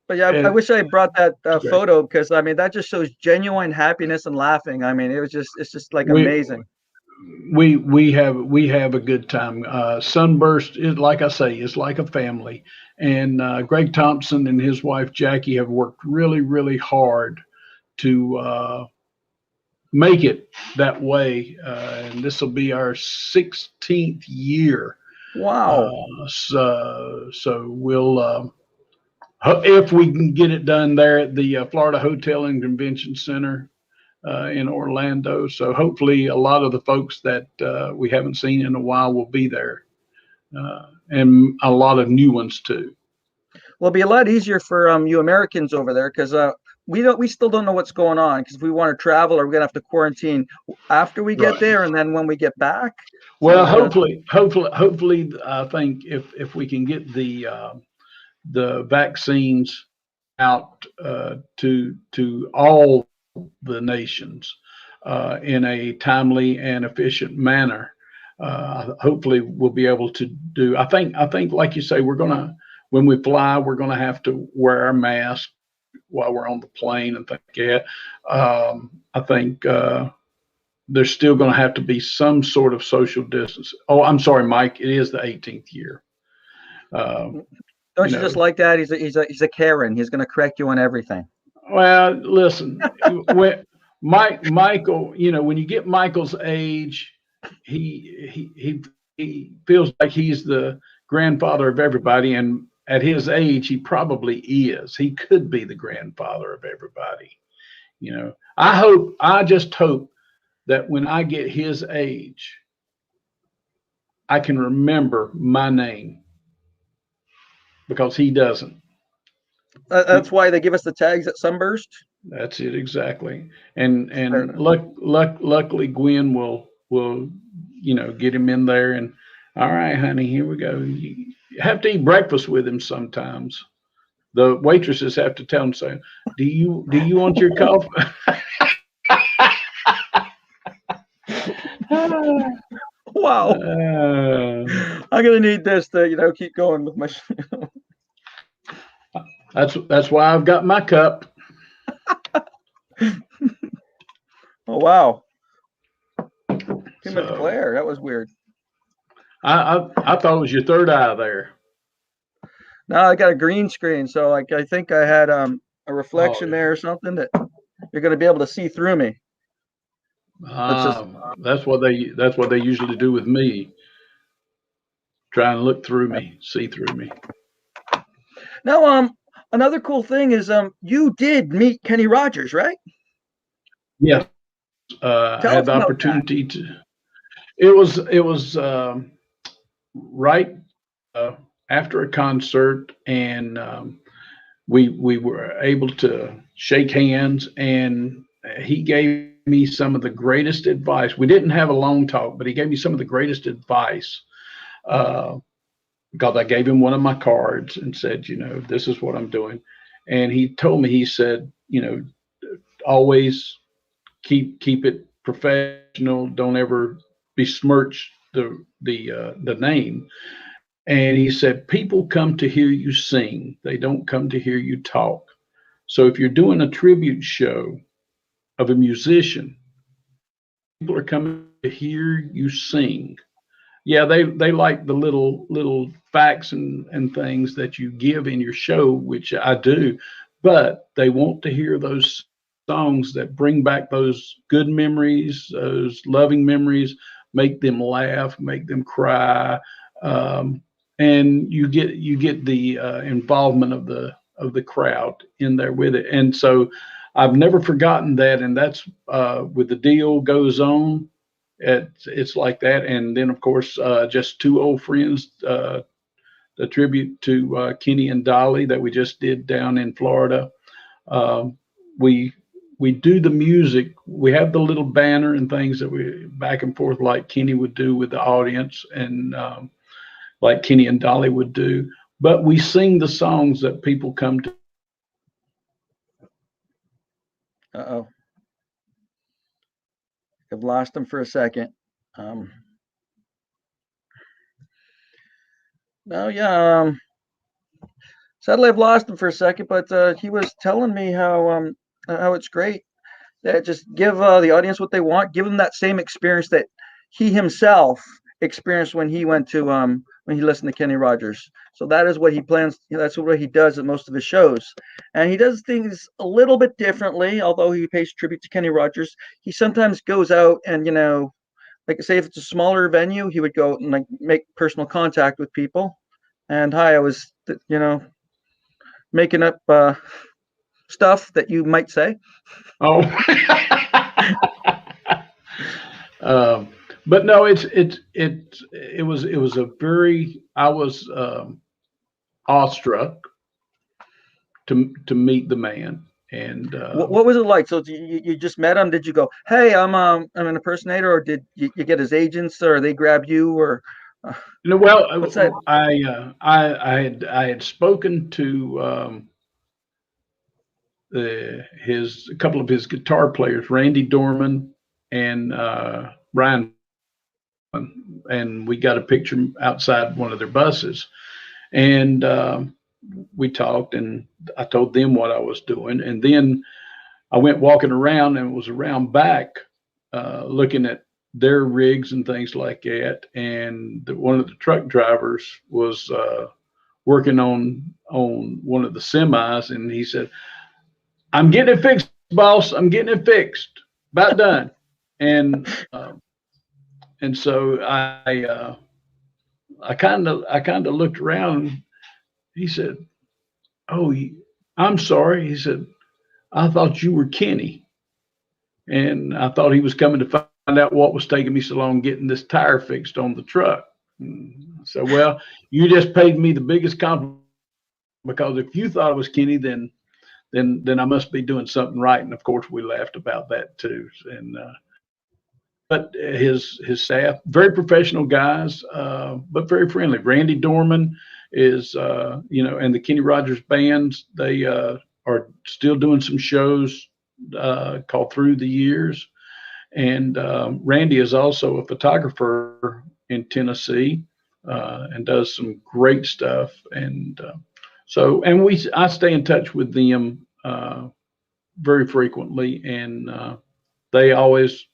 [SPEAKER 1] But yeah, I
[SPEAKER 2] it,
[SPEAKER 1] wish I brought that
[SPEAKER 2] it's great.
[SPEAKER 1] photo because I mean that just shows genuine happiness and laughing. I mean, it's just like
[SPEAKER 2] We
[SPEAKER 1] amazing.
[SPEAKER 2] we have a good time. Sunburst is, like I say, is like a family, and Greg Thompson and his wife Jackie have worked really hard to make it that way, and this will be our 16th year.
[SPEAKER 1] Wow.
[SPEAKER 2] So we'll, if we can get it done there at the Florida Hotel and Convention Center in Orlando. So hopefully a lot of the folks that we haven't seen in a while will be there, and a lot of new ones too.
[SPEAKER 1] Well, it'll be a lot easier for you Americans over there because we still don't know what's going on because if we want to travel, or we're gonna have to quarantine after we get
[SPEAKER 2] Right.
[SPEAKER 1] there and then when we get back.
[SPEAKER 2] Well,
[SPEAKER 1] So
[SPEAKER 2] hopefully, I think if we can get the vaccines out to all the nations in a timely and efficient manner, hopefully we'll be able to do. I think, like you say, when we fly, we're gonna have to wear our mask while we're on the plane and things like that. I think. There's still going to have to be some sort of social distance. Oh, I'm sorry, Mike. It is the 18th year. Uh,
[SPEAKER 1] don't
[SPEAKER 2] you
[SPEAKER 1] you just
[SPEAKER 2] know,
[SPEAKER 1] like that? He's a Karen. He's gonna correct you on everything.
[SPEAKER 2] well, listen, when Michael, when you get Michael's age, he feels like he's the grandfather of everybody, and at his age, he probably is. He could be the grandfather of everybody. I just hope that when I get his age, I can remember my name because he doesn't.
[SPEAKER 1] That's why they give us the tags at Sunburst.
[SPEAKER 2] That's it exactly. And
[SPEAKER 1] Fair
[SPEAKER 2] and
[SPEAKER 1] enough.
[SPEAKER 2] luckily Gwen will get him in there, and all right, honey, here we go. You have to eat breakfast with him sometimes. The waitresses have to tell him, say, do you want your coffee?
[SPEAKER 1] Wow.
[SPEAKER 2] Uh,
[SPEAKER 1] I'm gonna need this to keep going with my.
[SPEAKER 2] that's why I've got my cup.
[SPEAKER 1] Oh wow. Too much
[SPEAKER 2] So
[SPEAKER 1] glare. That was weird.
[SPEAKER 2] I thought it was your third eye there.
[SPEAKER 1] Now I got a green screen, so like I think I had a
[SPEAKER 2] Oh,
[SPEAKER 1] reflection there or something that you're gonna be able to see through me. That's just
[SPEAKER 2] that's what they usually do with me. Try and look through me, see through me.
[SPEAKER 1] now another cool thing is you did meet Kenny Rogers, right?
[SPEAKER 2] Yeah, I
[SPEAKER 1] Tell
[SPEAKER 2] had
[SPEAKER 1] us
[SPEAKER 2] the
[SPEAKER 1] about that.
[SPEAKER 2] opportunity to. It was right uh, after a concert, and we were able to shake hands, and he gave me some of the greatest advice. We didn't have a long talk, but he gave me some of the greatest advice. Uh, because I gave him one of my cards and said, this is what I'm doing. And he told me, he said, always keep it professional. Don't ever besmirch the name. And he said, people come to hear you sing. They don't come to hear you talk. So if you're doing a tribute show of a musician, people are coming to hear you sing. Yeah, they like the little facts and things that you give in your show, which I do, but they want to hear those songs that bring back those good memories, those loving memories, make them laugh, make them cry, um, and you get the involvement of the crowd in there with it. And so I've never forgotten that. And that's with the deal goes on. It's like that. And then of course, just two old friends, a tribute to Kenny and Dolly that we just did down in Florida. Um, we we do the music. We have the little banner and things that we back and forth like Kenny would do with the audience, and like Kenny and Dolly would do. But we sing the songs that people come to.
[SPEAKER 1] Uh-oh. I've lost him for a second. Um, no, yeah. Sadly, I've lost him for a second, but he was telling me how it's great that just give the audience what they want, give them that same experience that he himself experienced when he listened to Kenny Rogers. So that is what he plans. That's what he does at most of his shows, and he does things a little bit differently. Although he pays tribute to Kenny Rogers, he sometimes goes out and like say if it's a smaller venue, he would go and like make personal contact with people. And hi, I was making up stuff that you might say.
[SPEAKER 2] Oh, um, but no, it was a very I was awestruck to meet the man, and
[SPEAKER 1] What was it like? So you just met him? Did you go, hey, I'm an impersonator, or did you get his agents, or they grab you, or uh, what's that?
[SPEAKER 2] well, I had spoken to a couple of his guitar players, Randy Dorman and Ryan, and we got a picture outside one of their buses, and we talked, and I told them what I was doing, and then I went walking around and was around back, looking at their rigs and things like that, and one of the truck drivers was working on one of the semis, and he said, "I'm getting it fixed, boss. I'm getting it fixed. About done." And so I kind of looked around. He said, "Oh, I'm sorry." He said, "I thought you were Kenny." And I thought he was coming to find out what was taking me so long getting this tire fixed on the truck. So, well, you just paid me the biggest compliment, because if you thought it was Kenny, then I must be doing something right. And of course, we laughed about that too. And but his staff, very professional guys, but very friendly. Randy Dorman is and the Kenny Rogers bands, they are still doing some shows called Through the Years. And Randy is also a photographer in Tennessee, and does some great stuff. And I stay in touch with them very frequently, and they always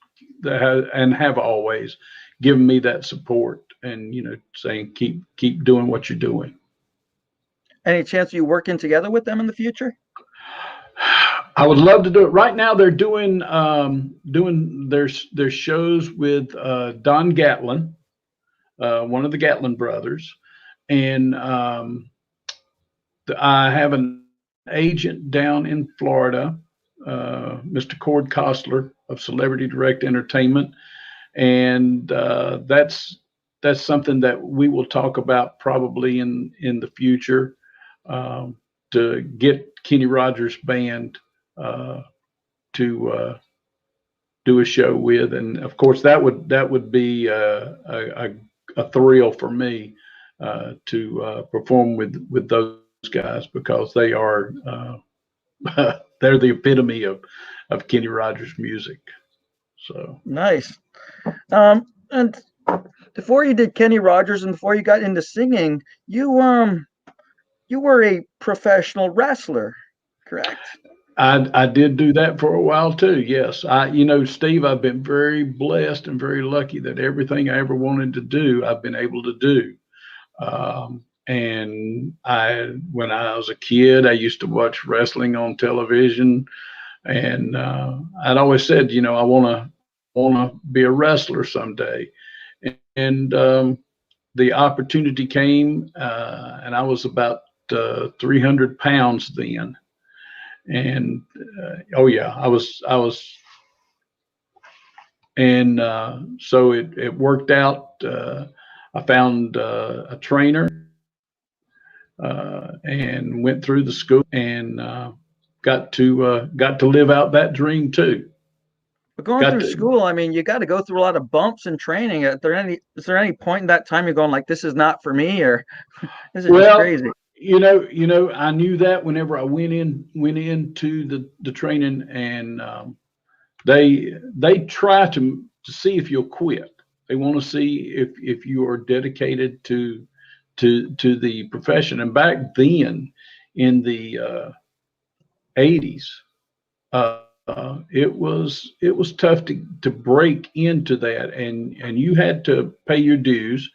[SPEAKER 2] have always given me that support, and saying keep doing what you're doing.
[SPEAKER 1] Any chance of you working together with them in the future?
[SPEAKER 2] I would love to do it. Right now, they're doing their shows with Don Gatlin, one of the Gatlin brothers, and I have an agent down in Florida, Mr. Cord Costler of Celebrity Direct Entertainment, and that's something that we will talk about probably in the future, to get Kenny Rogers Band to do a show with, and of course that would be a thrill for me to perform with those guys, because they are they're the epitome of Kenny Rogers music. So
[SPEAKER 1] Nice. And before you did Kenny Rogers and before you got into singing, you were a professional wrestler, correct?
[SPEAKER 2] I did do that for a while too. Yes, Steve, I've been very blessed and very lucky that everything I ever wanted to do, I've been able to do. And when I was a kid, I used to watch wrestling on television, and I'd always said, I want to be a wrestler someday. And the opportunity came, and I was about 300 pounds then. And oh yeah, I was, and so it worked out. I found a trainer and went through the school and got to live out that dream too.
[SPEAKER 1] But going
[SPEAKER 2] Got
[SPEAKER 1] through
[SPEAKER 2] to
[SPEAKER 1] school, I mean, you got to go through a lot of bumps and training. Is there any point in that time you're going like, this is not for me, or this is just
[SPEAKER 2] well,
[SPEAKER 1] crazy?
[SPEAKER 2] I knew that whenever I went into the training, and they try to see if you'll quit. They want to see if you are dedicated to the profession. And back then, in the 80s, it was tough to break into that, and you had to pay your dues,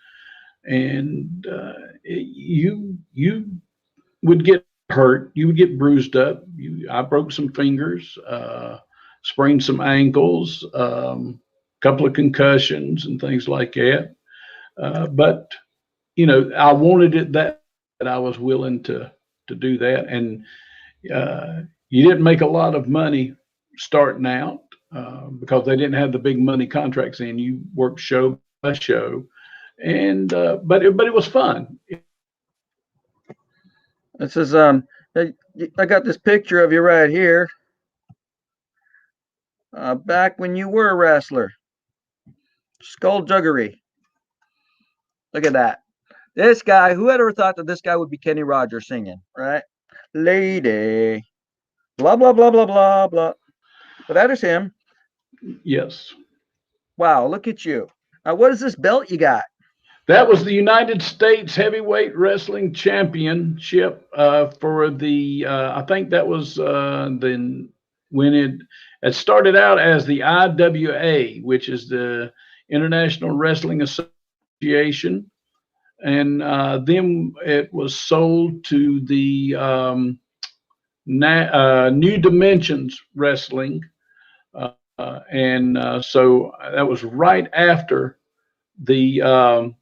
[SPEAKER 2] and you would get hurt, you would get bruised up. I broke some fingers, sprained some ankles, couple of concussions and things like that. But I wanted it that I was willing to do that, and you didn't make a lot of money starting out because they didn't have the big money contracts in. You worked show by show, and but it was fun.
[SPEAKER 1] This is I got this picture of you right here. Back when you were a wrestler, skullduggery. Look at that. This guy. Who had ever thought that this guy would be Kenny Rogers singing, right? Lady, blah blah blah blah blah blah. But that is him.
[SPEAKER 2] Yes.
[SPEAKER 1] Wow, look at you. Now, what is this belt you got?
[SPEAKER 2] That was the United States Heavyweight Wrestling Championship for the. I think that was then when it started out as the IWA, which is the International Wrestling Association, and then it was sold to the New Dimensions Wrestling, and so that was right after the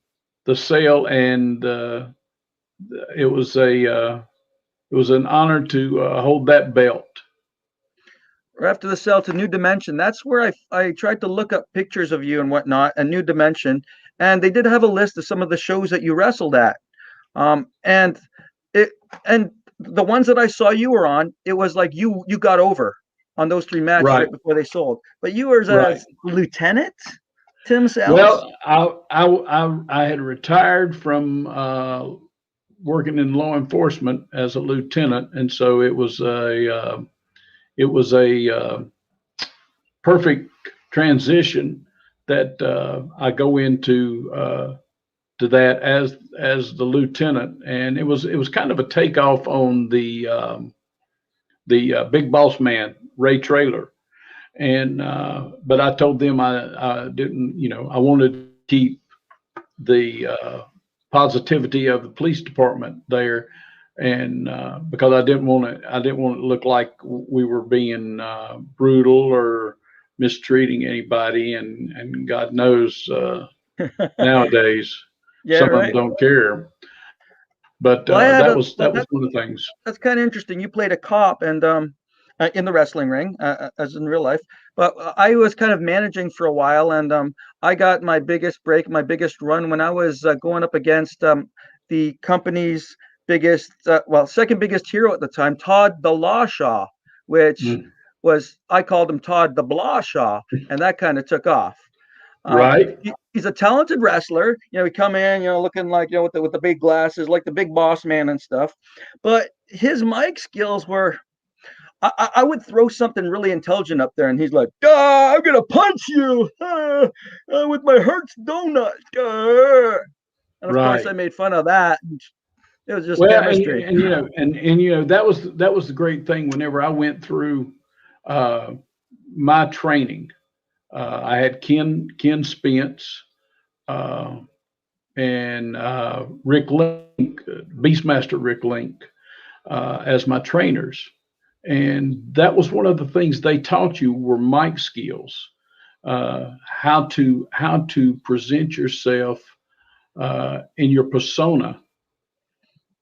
[SPEAKER 2] sale, and it was an honor to hold that belt.
[SPEAKER 1] Or after the sale to New Dimension, that's where I tried to look up pictures of you and whatnot, and New Dimension, and they did have a list of some of the shows that you wrestled at, and it and the ones that I saw you were on, it was like you got over on those three matches right before they sold. But you were a lieutenant, Tim Sales.
[SPEAKER 2] Well, I had retired from working in law enforcement as a lieutenant, and so it was a perfect transition that I go into to that as the lieutenant, and it was kind of a takeoff on the Big Boss Man, Ray Traylor. And but I told them I didn't, I wanted to keep the positivity of the police department there, and because I didn't want it to look like we were being brutal or mistreating anybody, and God knows nowadays some of them don't care. But that was one of the things.
[SPEAKER 1] That's kind of interesting. You played a cop and in the wrestling ring, as in real life. But I was kind of managing for a while, and I got my biggest break, my biggest run when I was going up against the company's biggest, second biggest hero at the time, Todd the Lawshaw, which was, I called him Todd the Blawshaw, and that kind of took off.
[SPEAKER 2] Right.
[SPEAKER 1] He's a talented wrestler. He come in, looking like, with the big glasses, like the Big Boss Man and stuff. But his mic skills were, I would throw something really intelligent up there, and he's like, I'm going to punch you with my Hertz donut. And of course, I made fun of that. And it was just chemistry.
[SPEAKER 2] And that was the great thing whenever I went through my training. I had Ken Spence and Rick Link, Beastmaster Rick Link, as my trainers. And that was one of the things they taught you were mic skills, how to present yourself in your persona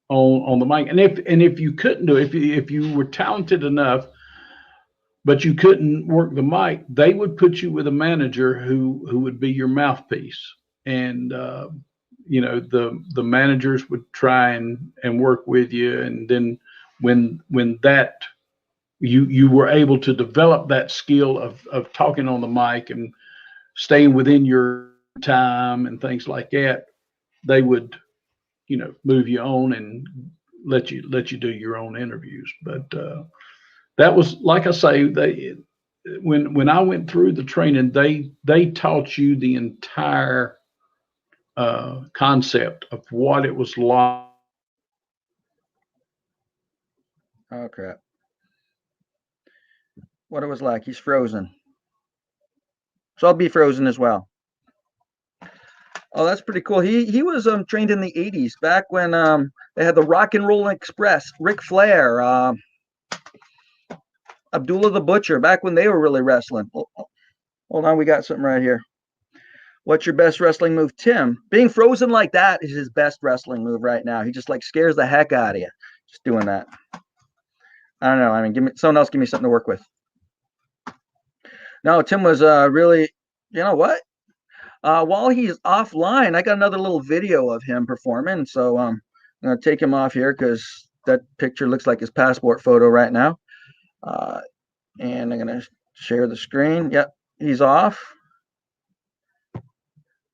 [SPEAKER 2] on the mic. And if you couldn't do it, if you were talented enough, but you couldn't work the mic, they would put you with a manager who would be your mouthpiece. And the managers would try and work with you. And then when that you were able to develop that skill of talking on the mic and staying within your time and things like that, they would move you on and let you do your own interviews. But that was, like I say, when I went through the training, they taught you the entire concept of what it was like.
[SPEAKER 1] Oh crap! What it was like? He's frozen. So I'll be frozen as well. Oh, that's pretty cool. He was trained in the '80s, back when they had the Rock and Roll Express, Ric Flair, Abdullah the Butcher, back when they were really wrestling. Hold on, we got something right here. What's your best wrestling move, Tim? Being frozen like that is his best wrestling move right now. He just like scares the heck out of you, just doing that. I don't know. I mean, give me someone else. Give me something to work with. No, Tim was really. You know what? While he's offline, I got another little video of him performing. So I'm gonna take him off here because that picture looks like his passport photo right now. And I'm gonna share the screen. Yep, he's off.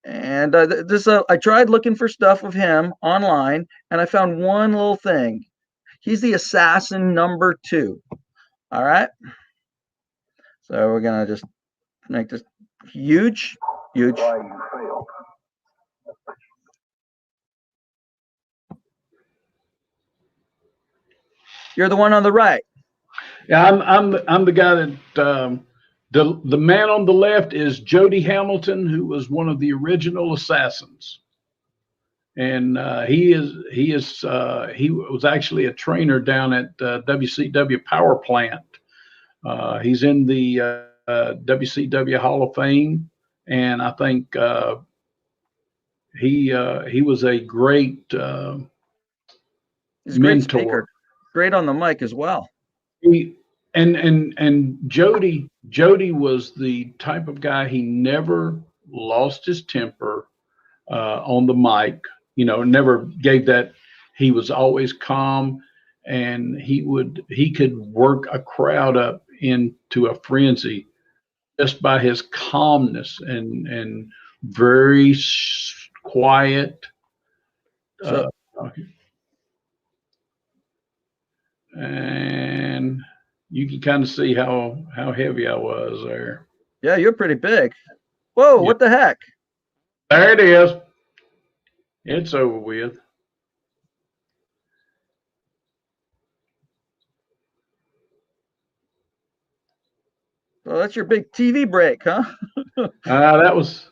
[SPEAKER 1] And I tried looking for stuff of him online, and I found one little thing. He's the assassin number 2. All right. So we're gonna just make this huge, huge. You're the one on the right.
[SPEAKER 2] Yeah, I'm the guy that the man on the left is Jody Hamilton, who was one of the original assassins, and he was actually a trainer down at WCW Power Plant. He's in the WCW Hall of Fame, and I think he was a great
[SPEAKER 1] He's a great
[SPEAKER 2] mentor.
[SPEAKER 1] speaker, great on the mic as well.
[SPEAKER 2] He and Jody was the type of guy, he never lost his temper on the mic. Never gave that. He was always calm, and he could work a crowd up into a frenzy just by his calmness and very quiet.
[SPEAKER 1] So,
[SPEAKER 2] And you can kind of see how heavy I was there.
[SPEAKER 1] yeah, you're pretty big. Whoa,
[SPEAKER 2] Yeah.
[SPEAKER 1] what the heck?
[SPEAKER 2] There it is. It's over with.
[SPEAKER 1] So that's your big TV break, huh?
[SPEAKER 2] That was,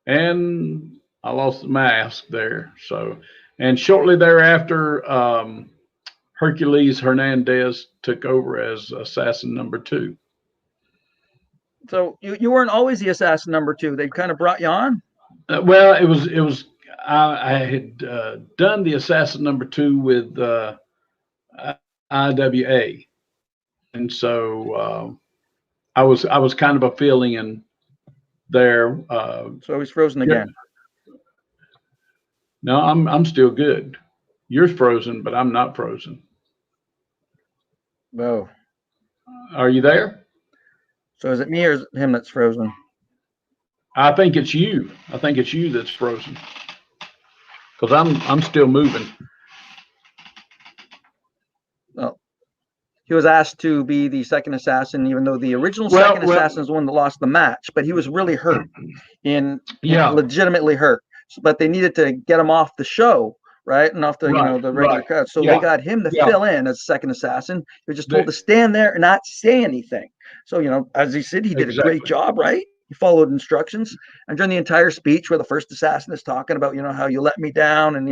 [SPEAKER 2] and I lost the mask there. So, and shortly thereafter, Hercules Hernandez took over as assassin number 2.
[SPEAKER 1] So you weren't always the assassin number 2. They kind of brought you on.
[SPEAKER 2] Well, it was. I had done the assassin number 2 with IWA, and so I was kind of a fill-in there.
[SPEAKER 1] So he's frozen again.
[SPEAKER 2] No, I'm still good. You're frozen, but I'm not frozen.
[SPEAKER 1] Whoa.
[SPEAKER 2] Are you there?
[SPEAKER 1] So is it me or is it him that's frozen?
[SPEAKER 2] I think it's you. I think it's you that's frozen. Because I'm still moving.
[SPEAKER 1] Oh. He was asked to be the second assassin, even though the original second assassin is the one that lost the match, but he was really hurt, legitimately hurt. But they needed to get him off the show, right, and off the the regular crowd. So they got him to fill in as second assassin. He was just told to stand there and not say anything. So as he said, he did a great job, right? He followed instructions, and during the entire speech, where the first assassin is talking about how you let me down and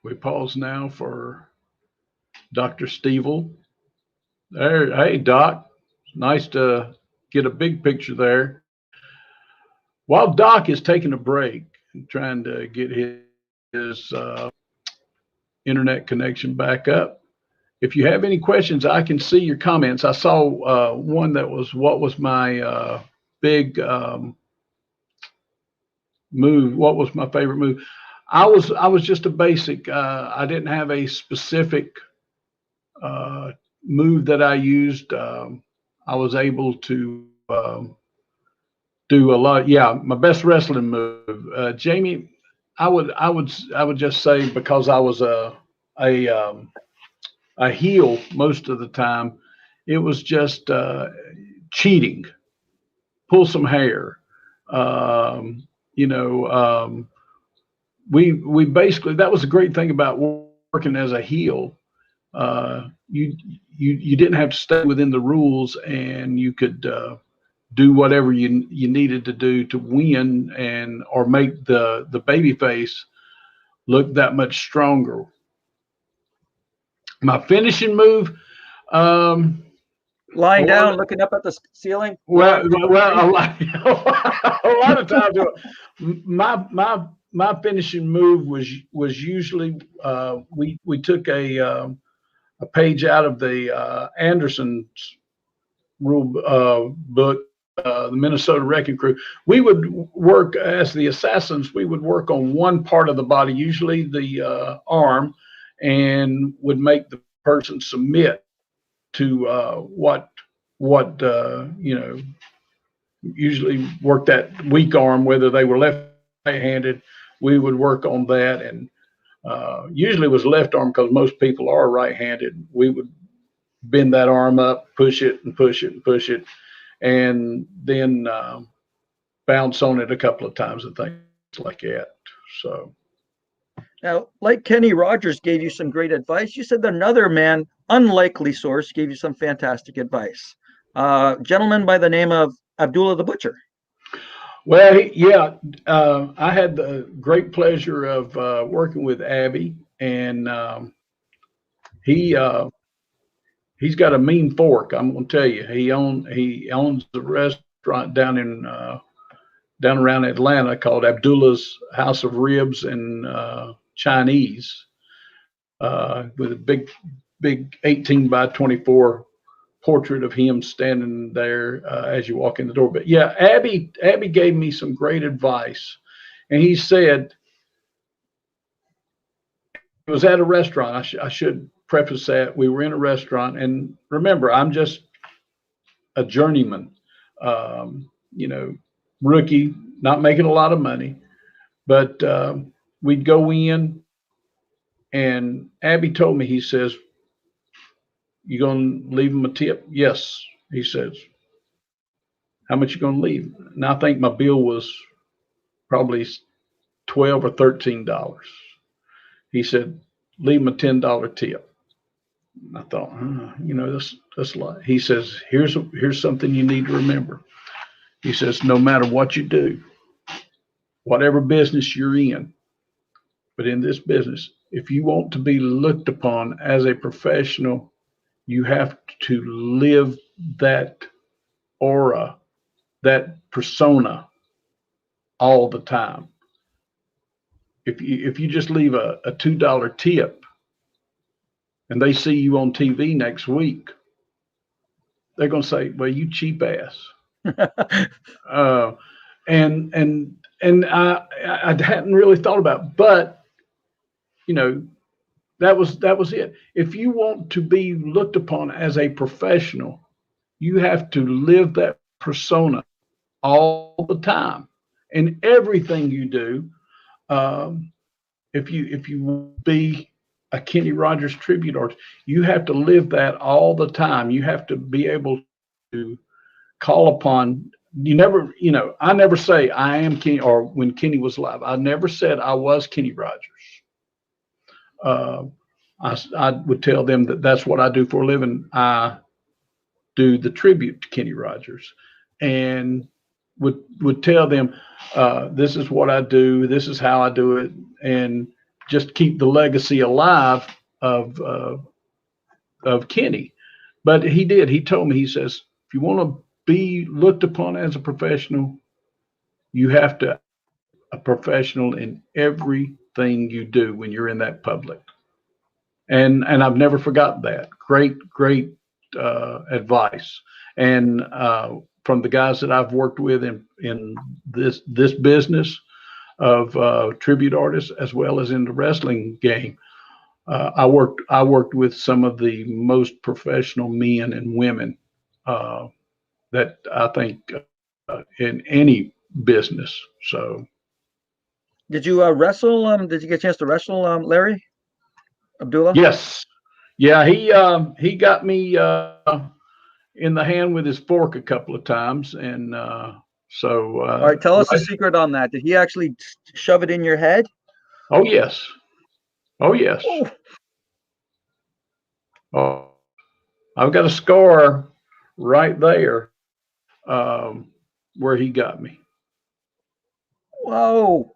[SPEAKER 2] We pause now for Dr. Stevil. There, hey Doc, nice to get a big picture there. While Doc is taking a break and trying to get his internet connection back up, if you have any questions, I can see your comments. I saw one that was, what was my big move? What was my favorite move? I was just a basic. I didn't have a specific move that I used. I was able to do a lot. Yeah, my best wrestling move, Jamie. I would just say, because I was a heel most of the time, it was just cheating, pull some hair. Um, you know, we basically, that was a great thing about working as a heel. You didn't have to stay within the rules, and you could do whatever you needed to do to win, and or make the baby face look that much stronger. My finishing move, um, a
[SPEAKER 1] Lying
[SPEAKER 2] lot
[SPEAKER 1] down,
[SPEAKER 2] of,
[SPEAKER 1] looking up at the ceiling.
[SPEAKER 2] well, a lot of times, my finishing move was usually, we took a page out of the Anderson's rule book, the Minnesota Wrecking Crew. We would work as the assassins. We would work on one part of the body, usually the arm, and would make the person submit to what usually work that weak arm, whether they were left-handed. We would work on that, and usually it was left arm, because most people are right-handed. We would bend that arm up, push it and push it and push it, and then bounce on it a couple of times and things like that. So
[SPEAKER 1] Now, like Kenny Rogers gave you some great advice, you said another man, unlikely source, gave you some fantastic advice. Gentleman by the name of Abdullah the Butcher.
[SPEAKER 2] well, yeah, I had the great pleasure of working with Abby, and he he's got a mean fork. I'm gonna tell you, he owns a restaurant down around Atlanta called Abdullah's House of Ribs and Chinese, with a big 18 by 24 portrait of him standing there as you walk in the door. But yeah, Abby gave me some great advice, and he said, it was at a restaurant. I should preface that we were in a restaurant, and remember, I'm just a journeyman, you know, rookie, not making a lot of money, but we'd go in, and Abby told me, he says, "You gonna leave him a tip?" "Yes," he says. "How much you gonna leave?" And I think my bill was probably $12 or $13. He said, "Leave him a $10 tip." I thought, that's a lot. He says, here's something you need to remember. He says, no matter what you do, whatever business you're in, but in this business, if you want to be looked upon as a professional, you have to live that aura, that persona all the time. If you just leave a $2 tip and they see you on TV next week, they're going to say, "Well, you cheap ass." And I hadn't really thought about it, but that was it. If you want to be looked upon as a professional, you have to live that persona all the time, in everything you do. If you be a Kenny Rogers tribute artist, you have to live that all the time. You have to be able to call upon. I never say I am Kenny, or when Kenny was alive, I never said I was Kenny Rogers. I would tell them that that's what I do for a living. I do the tribute to Kenny Rogers, and would tell them, this is what I do, this is how I do it, and just keep the legacy alive of Kenny. But he did. He told me, he says, if you want to be looked upon as a professional, you have to a professional in everything you do when you're in that public. And I've never forgotten that. Great advice. And from the guys that I've worked with in this business of tribute artists, as well as in the wrestling game, I worked with some of the most professional men and women that I think in any business. So,
[SPEAKER 1] Did you wrestle? Did you get a chance to wrestle, Larry Abdullah?
[SPEAKER 2] yes, yeah, he got me in the hand with his fork a couple of times, and so
[SPEAKER 1] All right, tell us the
[SPEAKER 2] right.
[SPEAKER 1] secret on that. Did he actually shove it in your head?
[SPEAKER 2] Oh yes, oh yes.
[SPEAKER 1] Oh,
[SPEAKER 2] Oh, I've got a scar right there where he got me,
[SPEAKER 1] whoa.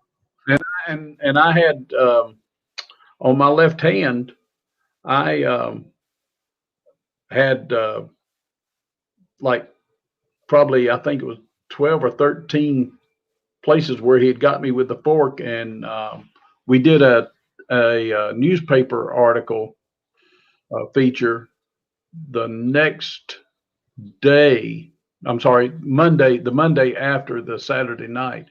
[SPEAKER 2] and I had on my left hand, I had like probably I think it was 12 or 13 places where he had got me with the fork, and we did a newspaper article feature the next day. I'm sorry, Monday, the Monday after the Saturday night,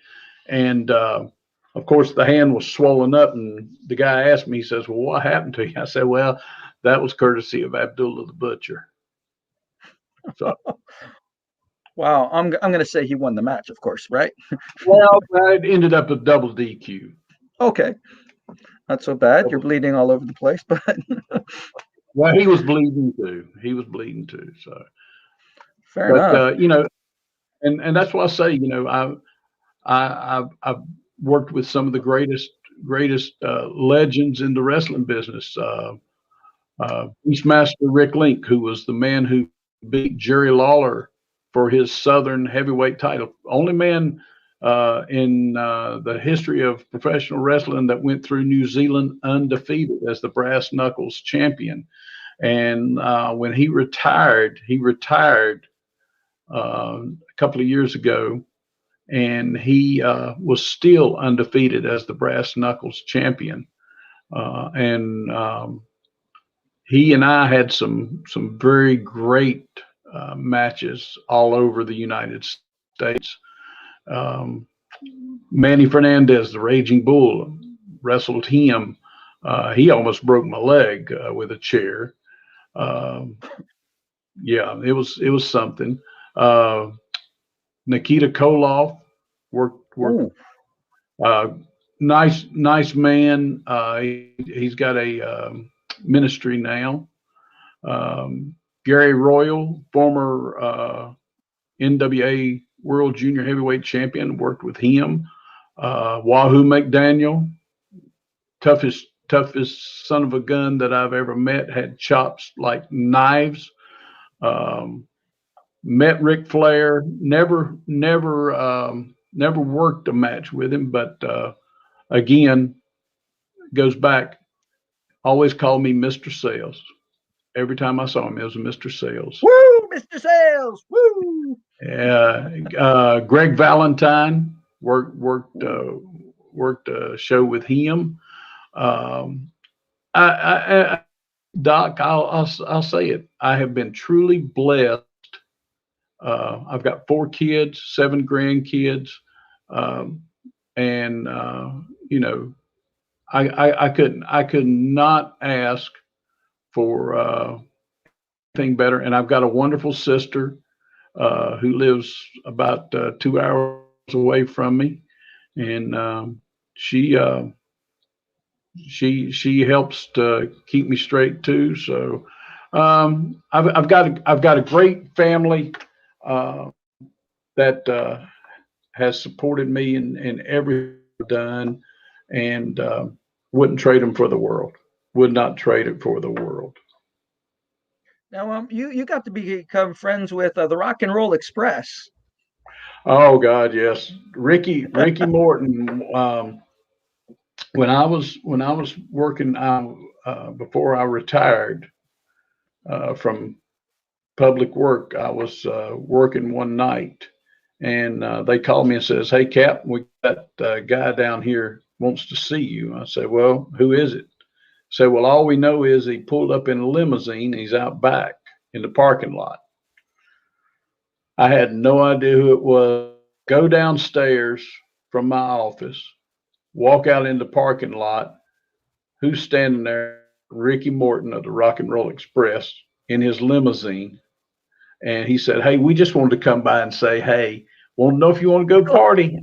[SPEAKER 2] and of course the hand was swollen up, and the guy asked me, he says, "Well, what happened to you?" I said, "Well, that was courtesy of Abdullah the Butcher." So,
[SPEAKER 1] Wow, I'm going to say he won the match, of course, right?
[SPEAKER 2] well, it ended up a double DQ.
[SPEAKER 1] Okay, not so bad. You're bleeding all over the place, but
[SPEAKER 2] Well, he was bleeding too. He was bleeding too. So,
[SPEAKER 1] fair
[SPEAKER 2] but
[SPEAKER 1] enough.
[SPEAKER 2] and that's why I say, I've worked with some of the greatest legends in the wrestling business. Beastmaster Rick Link, who was the man who beat Jerry Lawler for his Southern heavyweight title, only man in the history of professional wrestling that went through New Zealand undefeated as the brass knuckles champion. And when he retired a couple of years ago, and he was still undefeated as the brass knuckles champion. And he and I had some very great matches all over the United States. Manny Fernandez, the Raging Bull, wrestled him. He almost broke my leg with a chair. Yeah, it was something. Nikita Koloff worked.
[SPEAKER 1] Ooh,
[SPEAKER 2] Nice man. He's got a ministry now. Gary Royal, former NWA World Junior Heavyweight Champion, worked with him. Wahoo McDaniel, toughest son of a gun that I've ever met, had chops like knives. Met Ric Flair, never worked a match with him, but again, goes back, always called me Mr. Sales. Every time I saw him, it was Mr. Sales.
[SPEAKER 1] woo, Mr. Sales, woo.
[SPEAKER 2] Greg Valentine worked a show with him. Doc, I'll say it. I have been truly blessed. I've got 4 kids, 7 grandkids, and I could not ask for anything better. And I've got a wonderful sister who lives about 2 hours away from me, and she helps to keep me straight too. So I've got a great family that has supported me in everything I've done, and wouldn't trade them for the world. Would not trade it for the world.
[SPEAKER 1] Now, you got to become friends with the Rock and Roll Express.
[SPEAKER 2] Oh God, yes, Ricky Morton. when I was working, before I retired from public work, I was working one night, and they called me and says, "Hey, Cap, we got a guy down here wants to see you." I said, "Well, who is it?" Said, "Well, all we know is he pulled up in a limousine. He's out back in the parking lot." I had no idea who it was. Go downstairs from my office, walk out in the parking lot. Who's standing there? Ricky Morton of the Rock and Roll Express in his limousine. And he said, "Hey, we just wanted to come by and say, hey, want to know if you want to go party."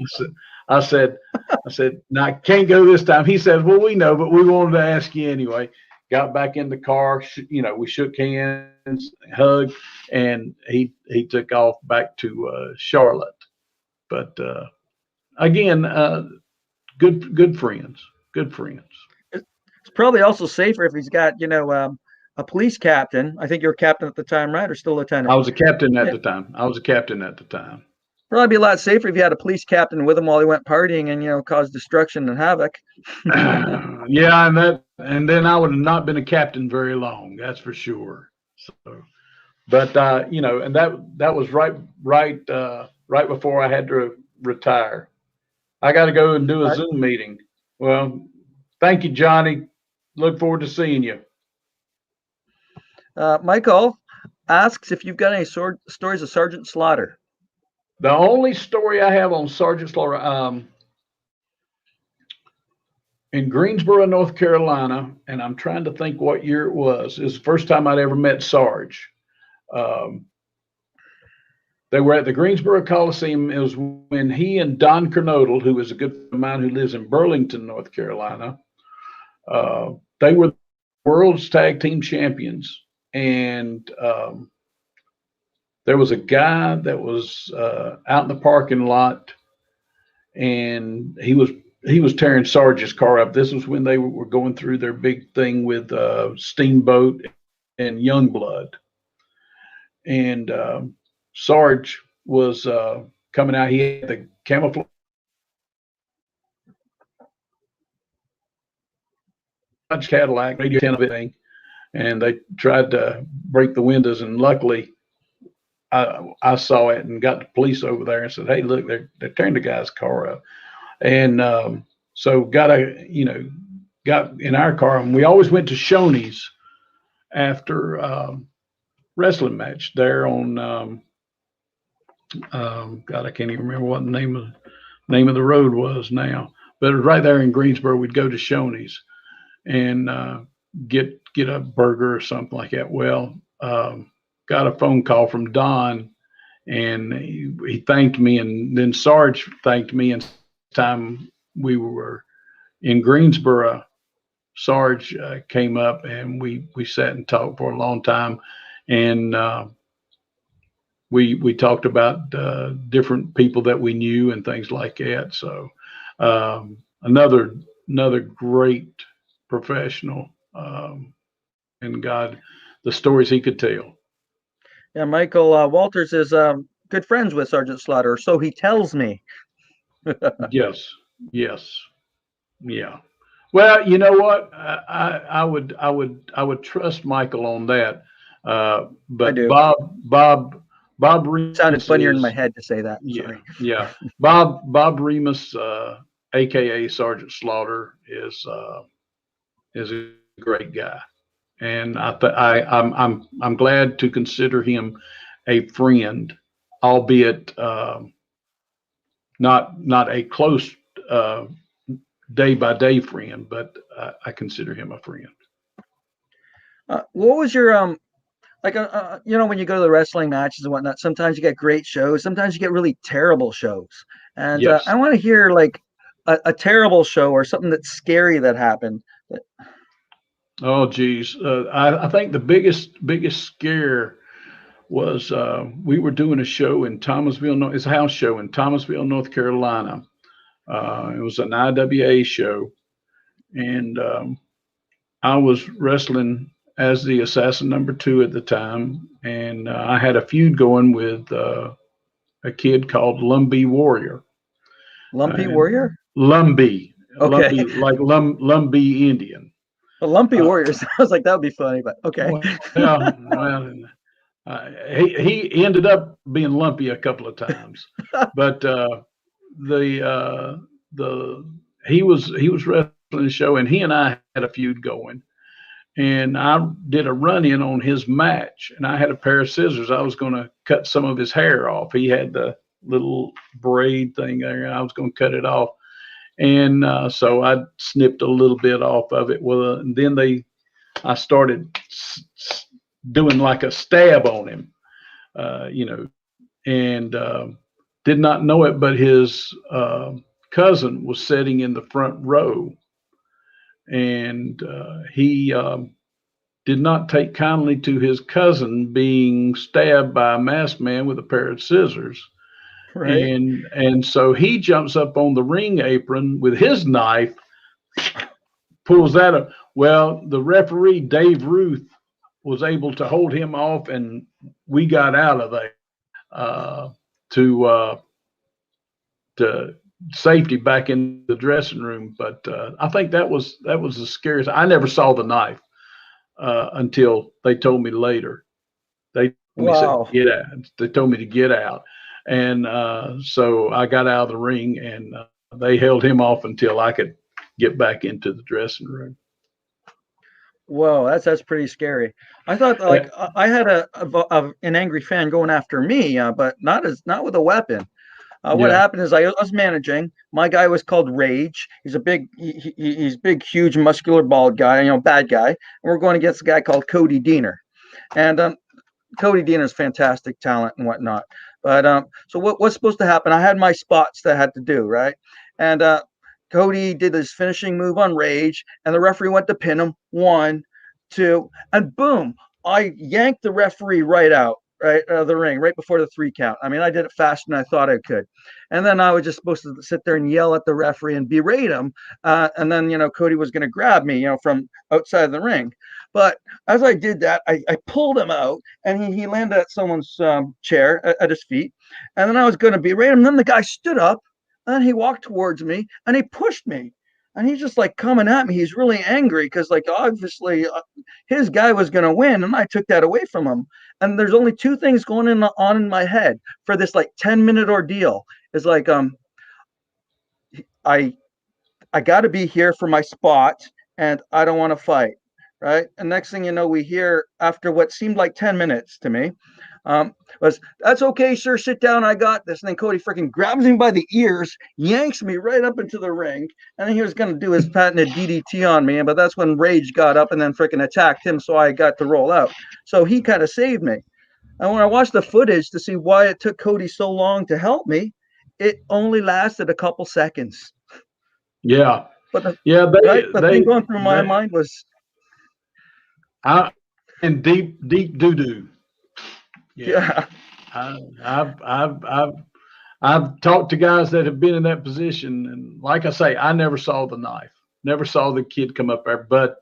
[SPEAKER 2] I said, I said, "No, I can't go this time." He said, "Well, we know, but we wanted to ask you anyway." Got back in the car, we shook hands, hugged, and he took off back to Charlotte. But again, good friends, good friends.
[SPEAKER 1] It's probably also safer if he's got, a police captain. I think you're a captain at the time, right? Or still lieutenant?
[SPEAKER 2] I was a captain at
[SPEAKER 1] Yeah.
[SPEAKER 2] the time. I was a captain at the time.
[SPEAKER 1] Probably be a lot safer if you had a police captain with him while he went partying and, caused destruction and havoc.
[SPEAKER 2] Yeah, and then I would have not been a captain very long. That's for sure. So, but and that was right before I had to retire. I got to go and do a
[SPEAKER 1] Uh,
[SPEAKER 2] Zoom meeting. Well, thank you, Johnny. Look forward to seeing you.
[SPEAKER 1] Michael asks if you've got any stories of Sergeant Slaughter.
[SPEAKER 2] The only story I have on Sergeant Slaughter, in Greensboro, North Carolina, and I'm trying to think what year it was. It's the first time I'd ever met Sarge. Um, they were at the Greensboro Coliseum. It was when he and Don Kernodle, who is a good friend of mine who lives in Burlington, North Carolina, they were world's tag team champions. And there was a guy that was out in the parking lot, and he was tearing Sarge's car up. This was when they were going through their big thing with Steamboat and Youngblood. And Sarge was coming out. He had the camouflage Cadillac, radio antenna thing, and they tried to break the windows. And luckily, I saw it and got the police over there and said, "Hey, look, they're tearing the guy's car up." And so got in our car, and we always went to Shoney's after wrestling match there on God, I can't even remember what the name of the road was now, but it was right there in Greensboro. We'd go to Shoney's and get a burger or something like that. Well, got a phone call from Don, and he thanked me, and then Sarge thanked me. And time we were in Greensboro, Sarge came up, and we sat and talked for a long time, and we talked about different people that we knew and things like that. So another great professional, and God, the stories he could tell.
[SPEAKER 1] Yeah, Michael Walters is good friends with Sergeant Slaughter, so he tells me.
[SPEAKER 2] Yes, yeah. Well, you know what? I would trust Michael on that.
[SPEAKER 1] I
[SPEAKER 2] But
[SPEAKER 1] do.
[SPEAKER 2] Bob
[SPEAKER 1] It sounded
[SPEAKER 2] Remus
[SPEAKER 1] funnier in my
[SPEAKER 2] is,
[SPEAKER 1] head to say that.
[SPEAKER 2] yeah,
[SPEAKER 1] Sorry.
[SPEAKER 2] yeah. Bob Remus, aka Sergeant Slaughter, is a great guy, and I'm glad to consider him a friend, albeit not a close day by day friend, but I consider him a friend.
[SPEAKER 1] What was your like when you go to the wrestling matches and whatnot, sometimes you get great shows, sometimes you get really terrible shows, and
[SPEAKER 2] Yes.
[SPEAKER 1] I want to hear like a terrible show or something that's scary that happened.
[SPEAKER 2] Oh, geez. I think the biggest scare was we were doing a show in Thomasville. It's a house show in Thomasville, North Carolina. It was an IWA show, and I was wrestling as the assassin number 2 at the time, and I had a feud going with a kid called Lumbee Warrior.
[SPEAKER 1] Lumpy
[SPEAKER 2] And
[SPEAKER 1] Warrior?
[SPEAKER 2] Lumbee,
[SPEAKER 1] Okay.
[SPEAKER 2] Lumpy, like Lumbee Indian.
[SPEAKER 1] The Lumpy
[SPEAKER 2] Uh,
[SPEAKER 1] Warriors. I was like, that would be funny, but okay.
[SPEAKER 2] well, he ended up being lumpy a couple of times, but the he was wrestling the show, and he and I had a feud going, and I did a run in on his match, and I had a pair of scissors. I was going to cut some of his hair off. He had the little braid thing there, and I was going to cut it off, and so I snipped a little bit off of it. Well, and then I started doing like a stab on him, and did not know it, but his cousin was sitting in the front row, and he did not take kindly to his cousin being stabbed by a masked man with a pair of scissors.
[SPEAKER 1] Right.
[SPEAKER 2] And so he jumps up on the ring apron with his knife, pulls that up. Well, the referee, Dave Ruth, was able to hold him off, and we got out of there to safety back in the dressing room. But I think that was the scariest. I never saw the knife until they told me later. They said
[SPEAKER 1] Wow.
[SPEAKER 2] get out. They told me to get out, and so I got out of the ring, and they held him off until I could get back into the dressing room.
[SPEAKER 1] Whoa, that's pretty scary. I thought like I had an angry fan going after me, but not with a weapon. What
[SPEAKER 2] Yeah.
[SPEAKER 1] happened is I was managing. My guy was called Rage. He's a he's big, huge, muscular, bald guy. Bad guy. And we're going against a guy called Cody Diener, and Cody Diener is fantastic talent and whatnot. But so what's supposed to happen? I had my spots that I had to do right, and Cody did his finishing move on Rage, and the referee went to pin him. 1, 2, and boom! I yanked the referee right out, right the ring, right before the 3 count. I mean, I did it faster than I thought I could, and then I was just supposed to sit there and yell at the referee and berate him, and then Cody was going to grab me, from outside the ring. But as I did that, I pulled him out, and he landed at someone's chair at his feet, and then I was going to berate him. And then the guy stood up. And he walked towards me and he pushed me. And he's just like coming at me. He's really angry because, like, obviously his guy was going to win. And I took that away from him. And there's only 2 things going on in my head for this like 10-minute ordeal. Is like, I got to be here for my spot and I don't want to fight. Right. And next thing you know, we hear after what seemed like 10 minutes to me, was that's okay, sir. Sit down. I got this. And then Cody freaking grabs me by the ears, yanks me right up into the ring. And then he was going to do his patented DDT on me. But that's when Rage got up and then freaking attacked him. So I got to roll out. So he kind of saved me. And when I watched the footage to see why it took Cody so long to help me, it only lasted a couple seconds.
[SPEAKER 2] Yeah.
[SPEAKER 1] But the
[SPEAKER 2] thing
[SPEAKER 1] going through my mind was,
[SPEAKER 2] and deep doo doo.
[SPEAKER 1] Yeah.
[SPEAKER 2] I've talked to guys that have been in that position, and like I say, I never saw the knife, never saw the kid come up there. But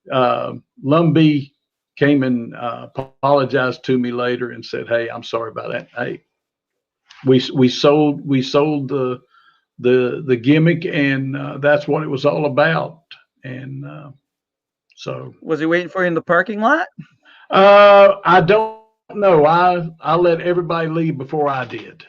[SPEAKER 2] Lumbee came and apologized to me later and said, "Hey, I'm sorry about that. Hey, we sold the gimmick, and that's what it was all about." And so,
[SPEAKER 1] was he waiting for you in the parking lot?
[SPEAKER 2] I don't know. I let everybody leave before I did,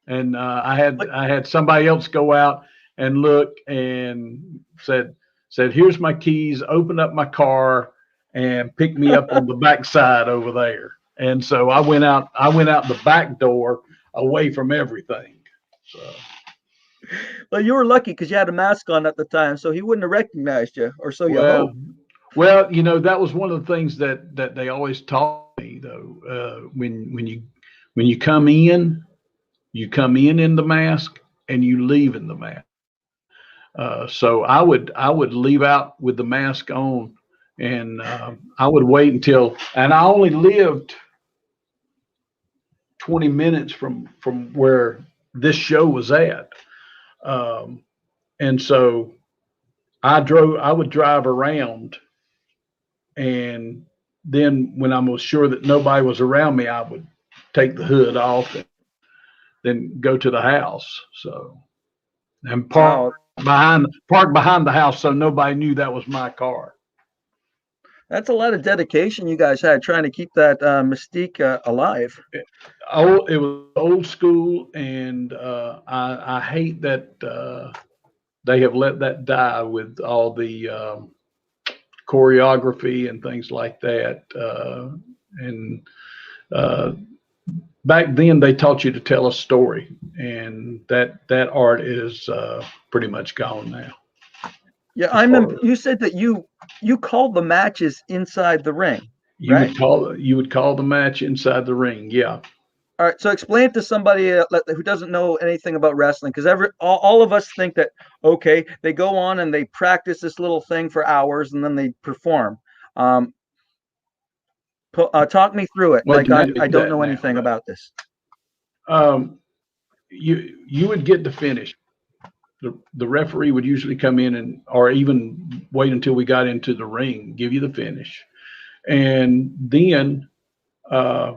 [SPEAKER 2] and I had somebody else go out and look and said, "Here's my keys. Open up my car and pick me up on the back side over there." And so I went out the back door away from everything. So.
[SPEAKER 1] Well, you were lucky because you had a mask on at the time, so he wouldn't have recognized you, or so you hope.
[SPEAKER 2] Well, that was one of the things that they always taught me, though. When you come in the mask and you leave in the mask. So I would leave out with the mask on, and I would wait until, and I only lived 20 minutes from where this show was at. And so I would drive around, and then when I was sure that nobody was around me, I would take the hood off and then go to the house. So, and
[SPEAKER 1] Wow,
[SPEAKER 2] parked behind the house so nobody knew that was my car.
[SPEAKER 1] that's a lot of dedication you guys had trying to keep that mystique alive.
[SPEAKER 2] It was old school, and I hate that they have let that die with all the choreography and things like that. And uh, back then, they taught you to tell a story, and that art is pretty much gone now.
[SPEAKER 1] Yeah, I
[SPEAKER 2] As
[SPEAKER 1] remember
[SPEAKER 2] far
[SPEAKER 1] you said that you called the matches inside the ring, right?
[SPEAKER 2] you would call the match inside the ring, yeah.
[SPEAKER 1] All right, so explain it to somebody who doesn't know anything about wrestling, because all of us think that okay, they go on and they practice this little thing for hours and then they perform. Um, talk me through it.
[SPEAKER 2] Well,
[SPEAKER 1] Like
[SPEAKER 2] do
[SPEAKER 1] I don't
[SPEAKER 2] that
[SPEAKER 1] know
[SPEAKER 2] now,
[SPEAKER 1] anything
[SPEAKER 2] but
[SPEAKER 1] about this.
[SPEAKER 2] um, you would get the finish. The referee would usually come in and or even wait until we got into the ring, give you the finish, and then uh,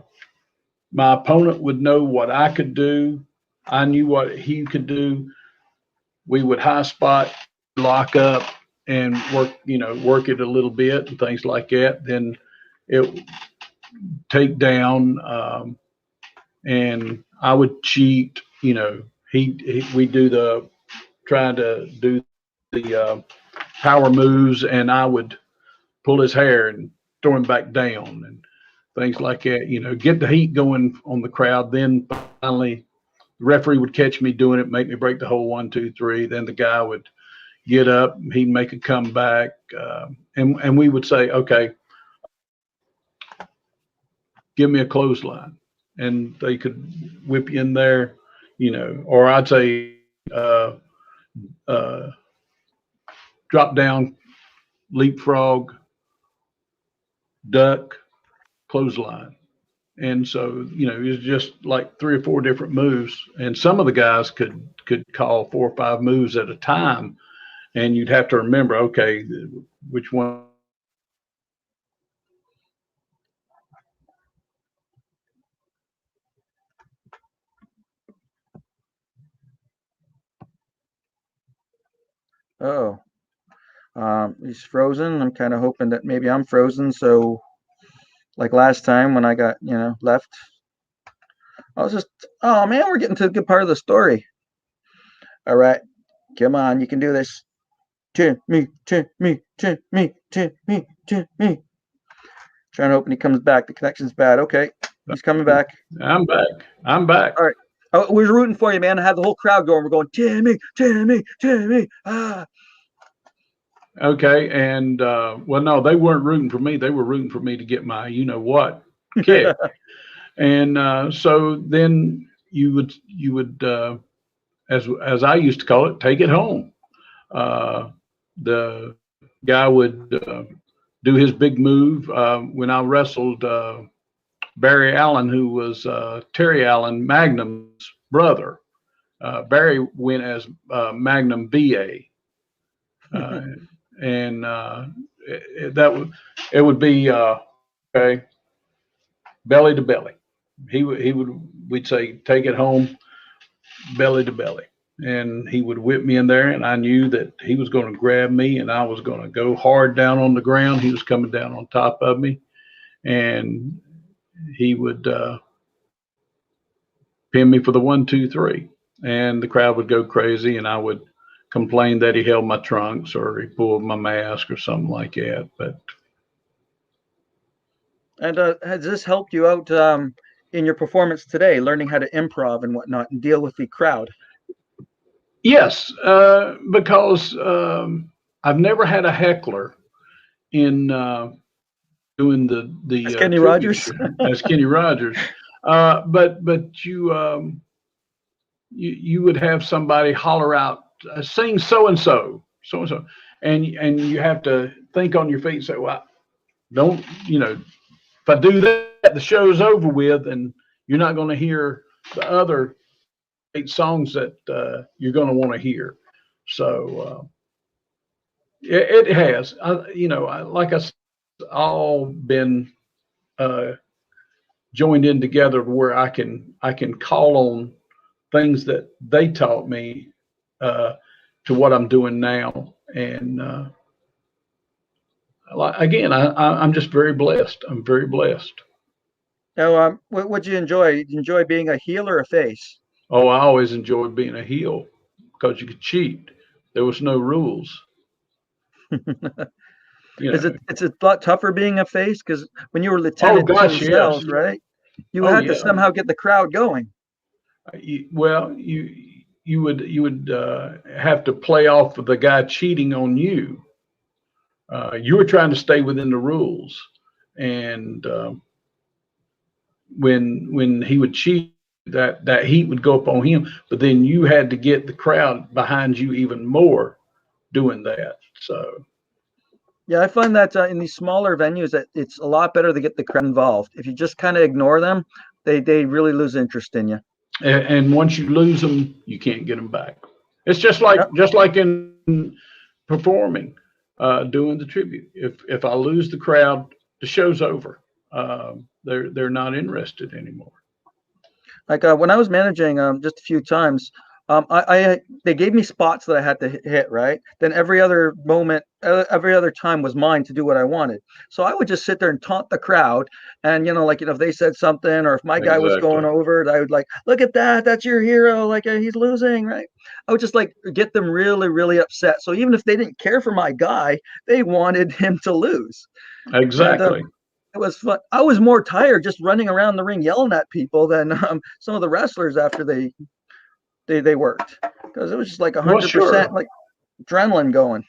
[SPEAKER 2] my opponent would know what I could do. I knew what he could do. We would high spot, lock up, and work it a little bit and things like that. Then it take down, and I would cheat. We do the trying to do the power moves, and I would pull his hair and throw him back down and things like that. Get the heat going on the crowd. Then finally, the referee would catch me doing it, make me break the whole 1, 2, 3. Then the guy would get up, he'd make a comeback, and we would say, okay, give me a clothesline, and they could whip you in there, or I'd say uh, uh, drop down, leapfrog, duck, clothesline. And so, it was just like 3 or 4 different moves. And some of the guys could call 4 or 5 moves at a time. And you'd have to remember, okay, which one.
[SPEAKER 1] Oh, he's frozen. I'm kind of hoping that maybe I'm frozen. So, like last time when I got left, I was just, oh man, we're getting to a good part of the story. All right, come on, you can do this. Timmy, Timmy, Timmy, Timmy, Timmy. Trying to hope he comes back. The connection's bad. Okay, he's coming back.
[SPEAKER 2] I'm back. I'm back.
[SPEAKER 1] All right. Oh, we're rooting for you, man. I had the whole crowd going. We're going, Timmy, Timmy, Timmy. Ah.
[SPEAKER 2] Okay. And, well, no, they weren't rooting for me. They were rooting for me to get my, what, kick. And so then you would as I used to call it, take it home. The guy would do his big move. When I wrestled Barry Allen, who was Terry Allen, Magnum's brother, Barry went as Magnum BA, and it would be okay, belly to belly. We'd say take it home, belly to belly. And he would whip me in there, and I knew that he was going to grab me, and I was going to go hard down on the ground. He was coming down on top of me, and he would pin me for the 1, 2, 3, and the crowd would go crazy, and I would complain that he held my trunks or he pulled my mask or something like that. But
[SPEAKER 1] And has this helped you out in your performance today, learning how to improv and whatnot and deal with the crowd?
[SPEAKER 2] yes, because I've never had a heckler in doing
[SPEAKER 1] As
[SPEAKER 2] the
[SPEAKER 1] Kenny
[SPEAKER 2] tribute
[SPEAKER 1] Rogers?
[SPEAKER 2] show as Kenny Rogers. But you would have somebody holler out, sing so and so, so and so, and you have to think on your feet and say, well, don't if I do that, the show's over with, and you're not going to hear the other 8 songs that you're going to want to hear. So it has, like I said, all been joined in together where I can call on things that they taught me to what I'm doing now. And again, I'm just very blessed. I'm very blessed.
[SPEAKER 1] Now, what would you enjoy? You enjoy being a heel or a face?
[SPEAKER 2] Oh, I always enjoyed being a heel because you could cheat. There was no rules. You know.
[SPEAKER 1] It's a lot tougher being a face because when you were
[SPEAKER 2] Oh
[SPEAKER 1] Lieutenant Tim
[SPEAKER 2] gosh, yes.
[SPEAKER 1] Sells, right? You
[SPEAKER 2] Oh
[SPEAKER 1] had to
[SPEAKER 2] yeah.
[SPEAKER 1] somehow get the crowd going.
[SPEAKER 2] Well, you would have to play off of the guy cheating on you. You were trying to stay within the rules, and when he would cheat, that heat would go up on him. But then you had to get the crowd behind you even more doing that. So
[SPEAKER 1] Yeah, I find that in these smaller venues that it's a lot better to get the crowd involved. If you just kind of ignore them, they really lose interest in you.
[SPEAKER 2] and once you lose them, you can't get them back. It's
[SPEAKER 1] Yep.
[SPEAKER 2] just like in performing, doing the tribute. If I lose the crowd, the show's over. They're not interested anymore.
[SPEAKER 1] Like when I was managing just a few times, I they gave me spots that I had to hit, right. Then every other moment, every other time was mine to do what I wanted. So I would just sit there and taunt the crowd, and if they said something or if my guy was going
[SPEAKER 2] Exactly.
[SPEAKER 1] over, I would like, look at that, that's your hero, like he's losing, right. I would just like get them really, really upset. So even if they didn't care for my guy, they wanted him to lose, and
[SPEAKER 2] Exactly.
[SPEAKER 1] it was fun. I was more tired just running around the ring yelling at people than some of the wrestlers after they worked, because it was just like
[SPEAKER 2] Well,
[SPEAKER 1] 100%
[SPEAKER 2] sure.
[SPEAKER 1] like adrenaline going.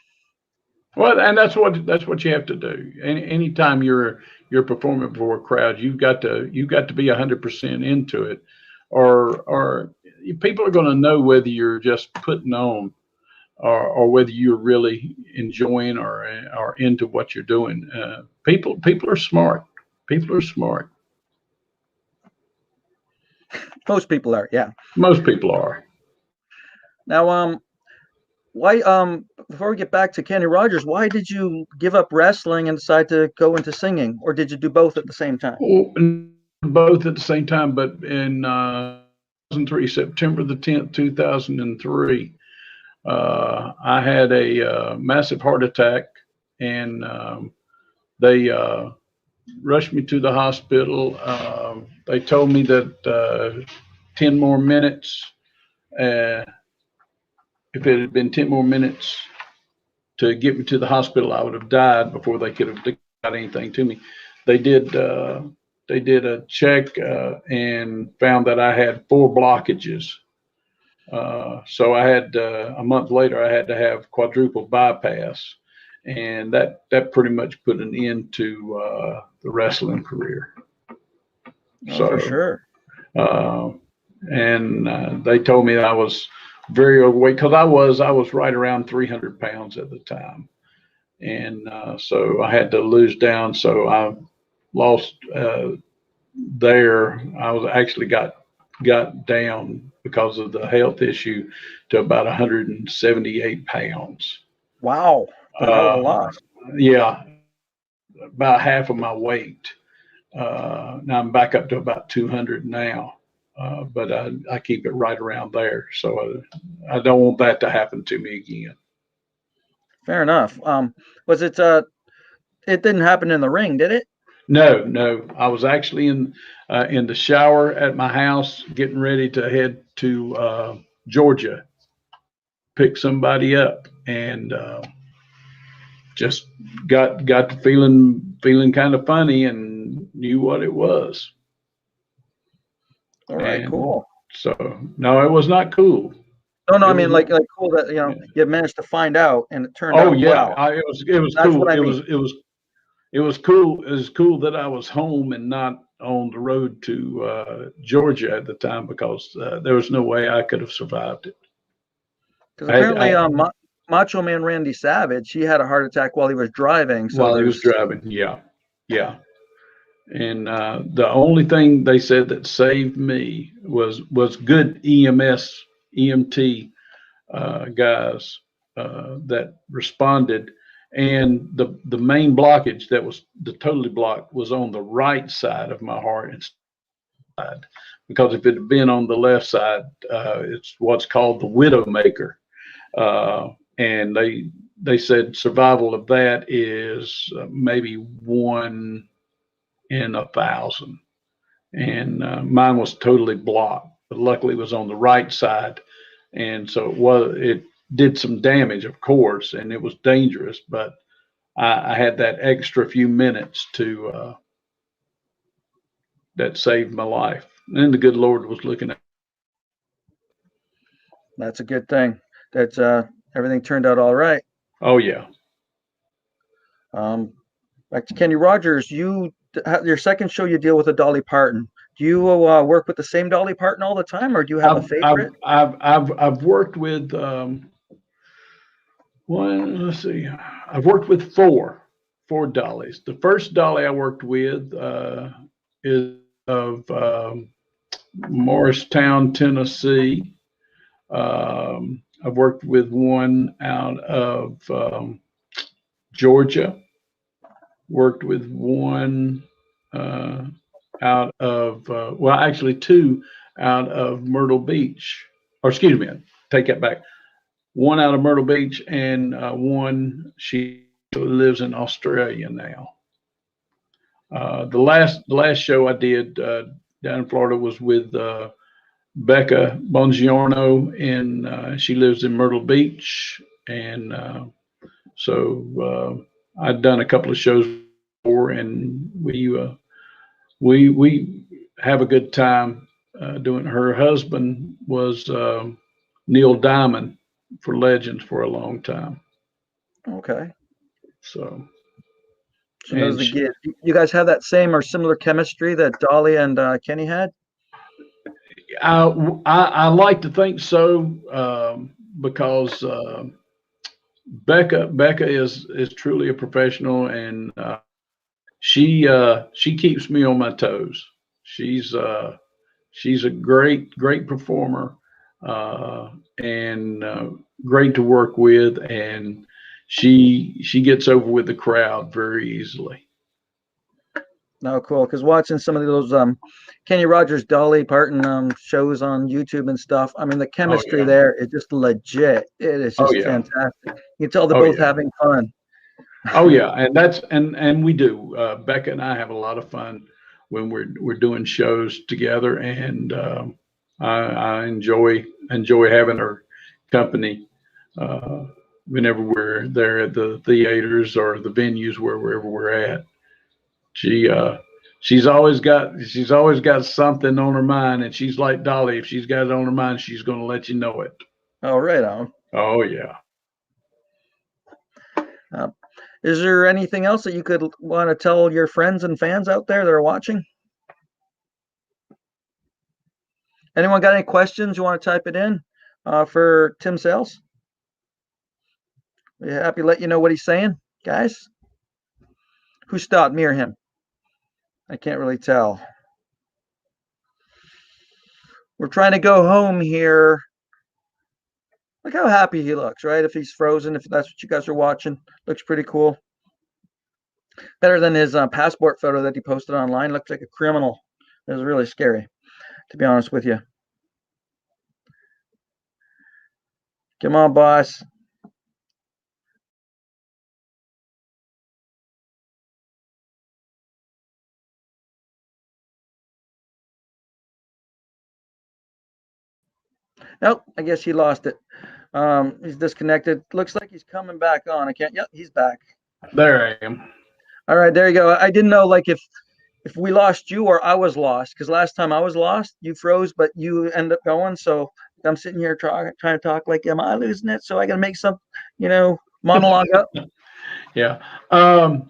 [SPEAKER 2] Well, and that's what you have to do. Anytime you're performing before a crowd, you've got to be 100% into it, or people are going to know whether you're just putting on, or whether you're really enjoying or into what you're doing. People are smart. People are smart.
[SPEAKER 1] Most people are, yeah.
[SPEAKER 2] Most people are.
[SPEAKER 1] Now, why before we get back to Kenny Rogers, why did you give up wrestling and decide to go into singing, or did you do both at the same time?
[SPEAKER 2] Well, both at the same time, but in 2003, September the 10th, 2003, I had a massive heart attack, and they rushed me to the hospital. They told me that 10 more minutes, uh, if it had been 10 more minutes to get me to the hospital, I would have died before they could have got anything to me. They did. They did a check and found that I had 4 blockages. So I had a month later, I had to have quadruple bypass, and that pretty much put an end to the wrestling career.
[SPEAKER 1] Oh, for
[SPEAKER 2] So,
[SPEAKER 1] sure.
[SPEAKER 2] and they told me that I was very overweight, because I was right around 300 pounds at the time, and so I had to lose down. So I lost there. I was actually got down because of the health issue to about 178 pounds.
[SPEAKER 1] Wow, a hell of a
[SPEAKER 2] Uh,
[SPEAKER 1] loss.
[SPEAKER 2] yeah, about half of my weight. Now I'm back up to about 200 now, but I keep it right around there. So I don't want that to happen to me again.
[SPEAKER 1] Fair enough. Was it? It didn't happen in the ring, did it?
[SPEAKER 2] No, no, I was actually in the shower at my house, getting ready to head to Georgia, pick somebody up, and just got to feeling kind of funny, and knew what it was.
[SPEAKER 1] All right,
[SPEAKER 2] And
[SPEAKER 1] cool.
[SPEAKER 2] so no, it was not cool.
[SPEAKER 1] No, no,
[SPEAKER 2] It
[SPEAKER 1] I
[SPEAKER 2] was
[SPEAKER 1] mean
[SPEAKER 2] not.
[SPEAKER 1] like cool that
[SPEAKER 2] Yeah.
[SPEAKER 1] you managed to find out and it turned
[SPEAKER 2] Oh
[SPEAKER 1] out
[SPEAKER 2] yeah,
[SPEAKER 1] well.
[SPEAKER 2] it was
[SPEAKER 1] That's what
[SPEAKER 2] cool.
[SPEAKER 1] I
[SPEAKER 2] It
[SPEAKER 1] mean.
[SPEAKER 2] was it was it was cool. It was cool that I was home and not on the road to Georgia at the time, because there was no way I could have survived it.
[SPEAKER 1] Because
[SPEAKER 2] I had
[SPEAKER 1] apparently, Macho Man Randy Savage, he had a heart attack while he was driving. So
[SPEAKER 2] while he was
[SPEAKER 1] there's
[SPEAKER 2] driving. Yeah, yeah. And the only thing they said that saved me was good EMT guys that responded, and the main blockage that was the totally blocked was on the right side of my heart inside, because if it had been on the left side, it's what's called the widowmaker. And they said survival of that is maybe 1 in 1,000. And mine was totally blocked, but luckily it was on the right side, and so it did some damage, of course, and it was dangerous. But I had that extra few minutes to that saved my life, and the good Lord was looking at.
[SPEAKER 1] That's a good thing. That everything turned out all right.
[SPEAKER 2] Oh yeah.
[SPEAKER 1] Back to Kenny Rogers. Your second show, you deal with a Dolly Parton. Do you work with the same Dolly Parton all the time, or do you have a favorite?
[SPEAKER 2] I've worked with one. Let's see. I've worked with four Dollys. The first Dolly I worked with is of Morristown, Tennessee. I've worked with one out of Georgia. Worked with one out of, well, actually two out of Myrtle Beach. Or excuse me, take that back. One out of Myrtle Beach, and one, she lives in Australia now. The last show I did down in Florida was with Becca Bongiorno, and she lives in Myrtle Beach. And so I'd done a couple of shows before, and we have a good time doing. Her husband was Neil Diamond for Legends for a long time.
[SPEAKER 1] Okay.
[SPEAKER 2] So
[SPEAKER 1] those are good. You guys have that same or similar chemistry that Dolly and Kenny had?
[SPEAKER 2] I like to think so, because Becca is truly a professional, and she keeps me on my toes. She's a great performer, and great to work with, and she gets over with the crowd very easily.
[SPEAKER 1] No, cool. Because watching some of those Kenny Rogers, Dolly Parton shows on YouTube and stuff, I mean, the chemistry there is just legit. It is just fantastic. You can tell they're both having fun.
[SPEAKER 2] Oh yeah, and we do. Becca and I have a lot of fun when we're doing shows together, and I enjoy having her company whenever we're there at the theaters or the venues wherever we're at. She's always got something on her mind, and she's like Dolly. If she's got it on her mind, she's going to let you know it.
[SPEAKER 1] Oh, right on.
[SPEAKER 2] Oh yeah.
[SPEAKER 1] Is there anything else that you could want to tell your friends and fans out there that are watching? Anyone got any questions? You want to type it in for Tim Sales? We're happy to let you know what he's saying, guys. Who stopped, me or him? I can't really tell. We're trying to go home here. Look how happy he looks, right? If he's frozen, if that's what you guys are watching, looks pretty cool. Better than his passport photo that he posted online. Looks like a criminal. It was really scary, to be honest with you. Come on, boss. Nope, I guess he lost it. He's disconnected. Looks like he's coming back on. I can't. Yep, he's back.
[SPEAKER 2] There I am.
[SPEAKER 1] All right, there you go. I didn't know like if we lost you or I was lost, because last time I was lost, you froze, but you end up going. So I'm sitting here trying to talk like, am I losing it? So I got to make some, monologue up.
[SPEAKER 2] Yeah. Now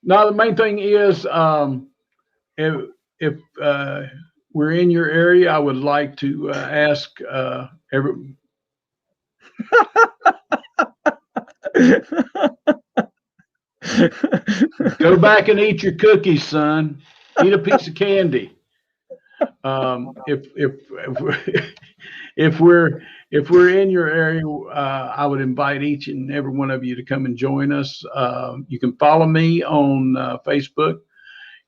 [SPEAKER 2] the main thing is, if we're in your area, I would like to ask every. Go back and eat your cookies, son. Eat a piece of candy. If we're in your area, I would invite each and every one of you to come and join us. You can follow me on Facebook.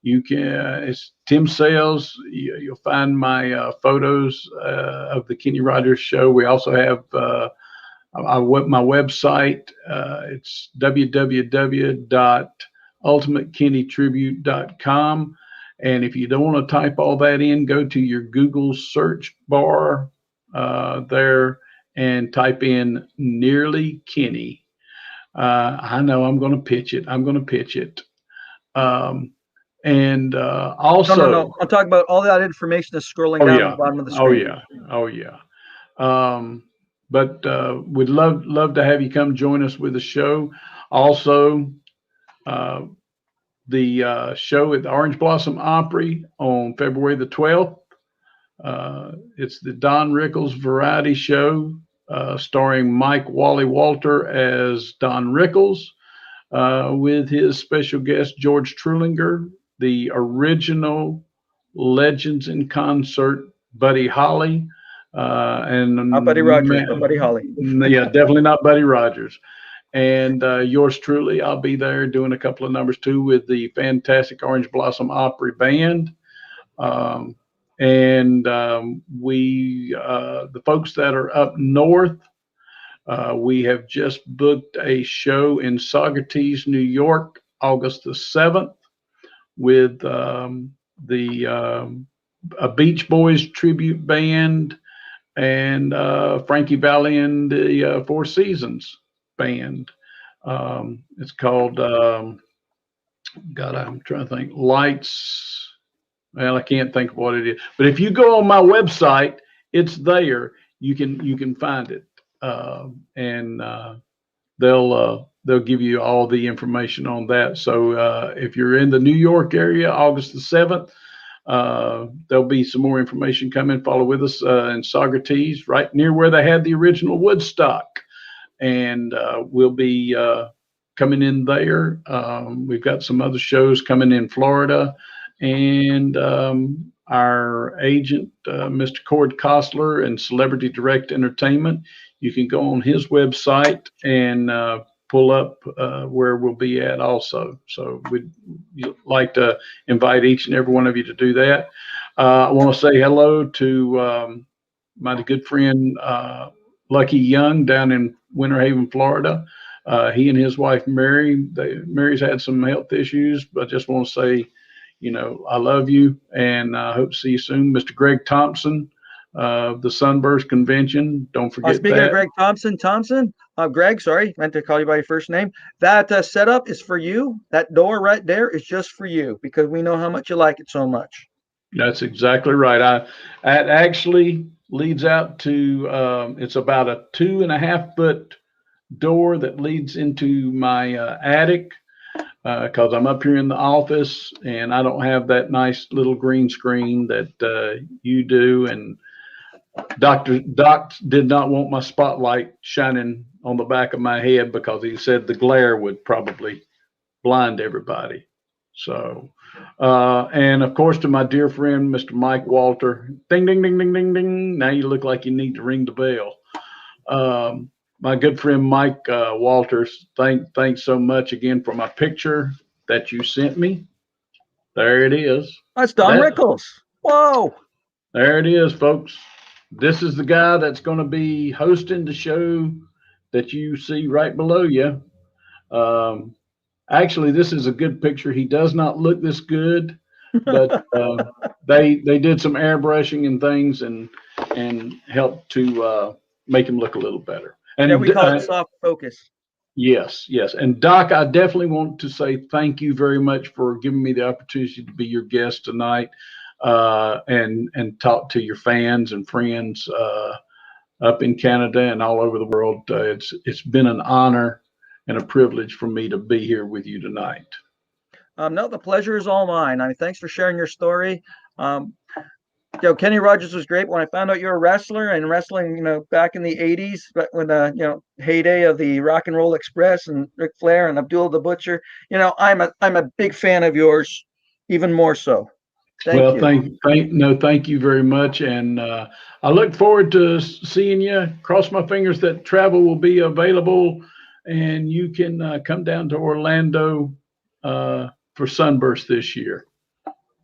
[SPEAKER 2] You can, it's Tim Sales. You'll find my photos of the Kenny Rogers show. We also have my website, it's www.ultimatekennytribute.com. And if you don't want to type all that in, go to your Google search bar there and type in Nearly Kenny. I know I'm going to pitch it. And also,
[SPEAKER 1] no. I'm talking about all that information is scrolling down at the bottom of the screen.
[SPEAKER 2] Oh yeah. But we'd love to have you come join us with the show. Also, the show at the Orange Blossom Opry on February the 12th. It's the Don Rickles Variety Show, starring Mike Wally Walter as Don Rickles, with his special guest George Trulinger, the original Legends in Concert Buddy Holly, and
[SPEAKER 1] not Buddy Rogers, but Buddy Holly.
[SPEAKER 2] Yeah, definitely not Buddy Rogers. And yours truly, I'll be there doing a couple of numbers too with the fantastic Orange Blossom Opry Band. The folks that are up north, we have just booked a show in Saugerties, New York, August the 7th, with a Beach Boys tribute band and Frankie Valli and the Four Seasons band. It's called, God, I'm trying to think, Lights. Well, I can't think of what it is. But if you go on my website, it's there. You can find it, and they'll give you all the information on that. So if you're in the New York area, August the 7th, there'll be some more information coming. Follow with us in Saugerties, right near where they had the original Woodstock. And we'll be coming in there. We've got some other shows coming in Florida. And our agent, Mr. Cord Kostler and Celebrity Direct Entertainment, you can go on his website and pull up where we'll be at also. So we'd like to invite each and every one of you to do that. I want to say hello to my good friend, Lucky Young down in Winter Haven, Florida. He and his wife, Mary's had some health issues, but I just want to say, I love you and I hope to see you soon. Mr. Greg Thompson, the Sunburst Convention. Don't forget
[SPEAKER 1] speaking of Greg Thompson, Greg, sorry, meant to call you by your first name. That setup is for you. That door right there is just for you because we know how much you like it so much.
[SPEAKER 2] That's exactly right. That actually leads out to, it's about a 2.5 foot door that leads into my attic. Because I'm up here in the office and I don't have that nice little green screen that you do. And Doc did not want my spotlight shining on the back of my head because he said the glare would probably blind everybody. So, and of course, to my dear friend, Mr. Mike Walter, ding, ding, ding, ding, ding, ding. Now you look like you need to ring the bell. My good friend Mike Walters, thanks so much again for my picture that you sent me. There it is.
[SPEAKER 1] That's Don Rickles. Whoa.
[SPEAKER 2] There it is, folks. This is the guy that's going to be hosting the show that you see right below you. Actually, this is a good picture. He does not look this good, but they did some airbrushing and things and helped to make him look a little better. And
[SPEAKER 1] yeah, we call it soft focus.
[SPEAKER 2] Yes. And Doc, I definitely want to say thank you very much for giving me the opportunity to be your guest tonight, and talk to your fans and friends up in Canada and all over the world. It's been an honor and a privilege for me to be here with you tonight.
[SPEAKER 1] No, the pleasure is all mine. I mean, thanks for sharing your story. Kenny Rogers was great. When I found out you're a wrestler and wrestling, back in the 80s, but when the heyday of the Rock and Roll Express and Ric Flair and Abdul the Butcher, I'm a big fan of yours, even more so. Thank you.
[SPEAKER 2] Thank you very much, and I look forward to seeing you. Cross my fingers that travel will be available, and you can come down to Orlando for Sunburst this year.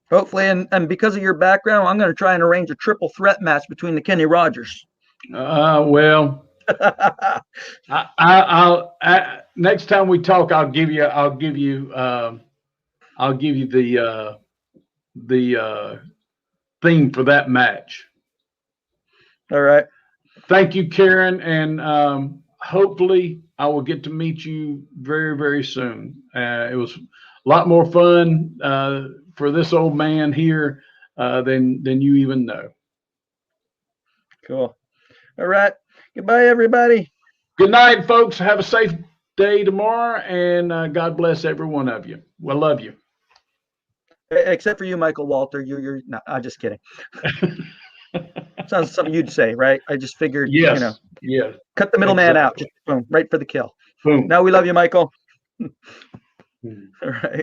[SPEAKER 1] Hopefully, and because of your background, I'm going to try and arrange a triple threat match between the Kenny Rogers.
[SPEAKER 2] Well, Next time we talk, I'll give you the theme for that match.
[SPEAKER 1] All right.
[SPEAKER 2] Thank you, Karen, and hopefully I will get to meet you very, very soon. It was a lot more fun for this old man here than you even know.
[SPEAKER 1] Cool. All right. Goodbye, everybody.
[SPEAKER 2] Good night, folks. Have a safe day tomorrow, and God bless every one of you. We love you.
[SPEAKER 1] Except for you, Michael Walter. You're no, I'm just kidding. Sounds something you'd say, right? I just figured,
[SPEAKER 2] Yes. Yes.
[SPEAKER 1] cut the middleman out.
[SPEAKER 2] Exactly.
[SPEAKER 1] Just boom, right for the kill.
[SPEAKER 2] Boom.
[SPEAKER 1] Now we love you, Michael. All right.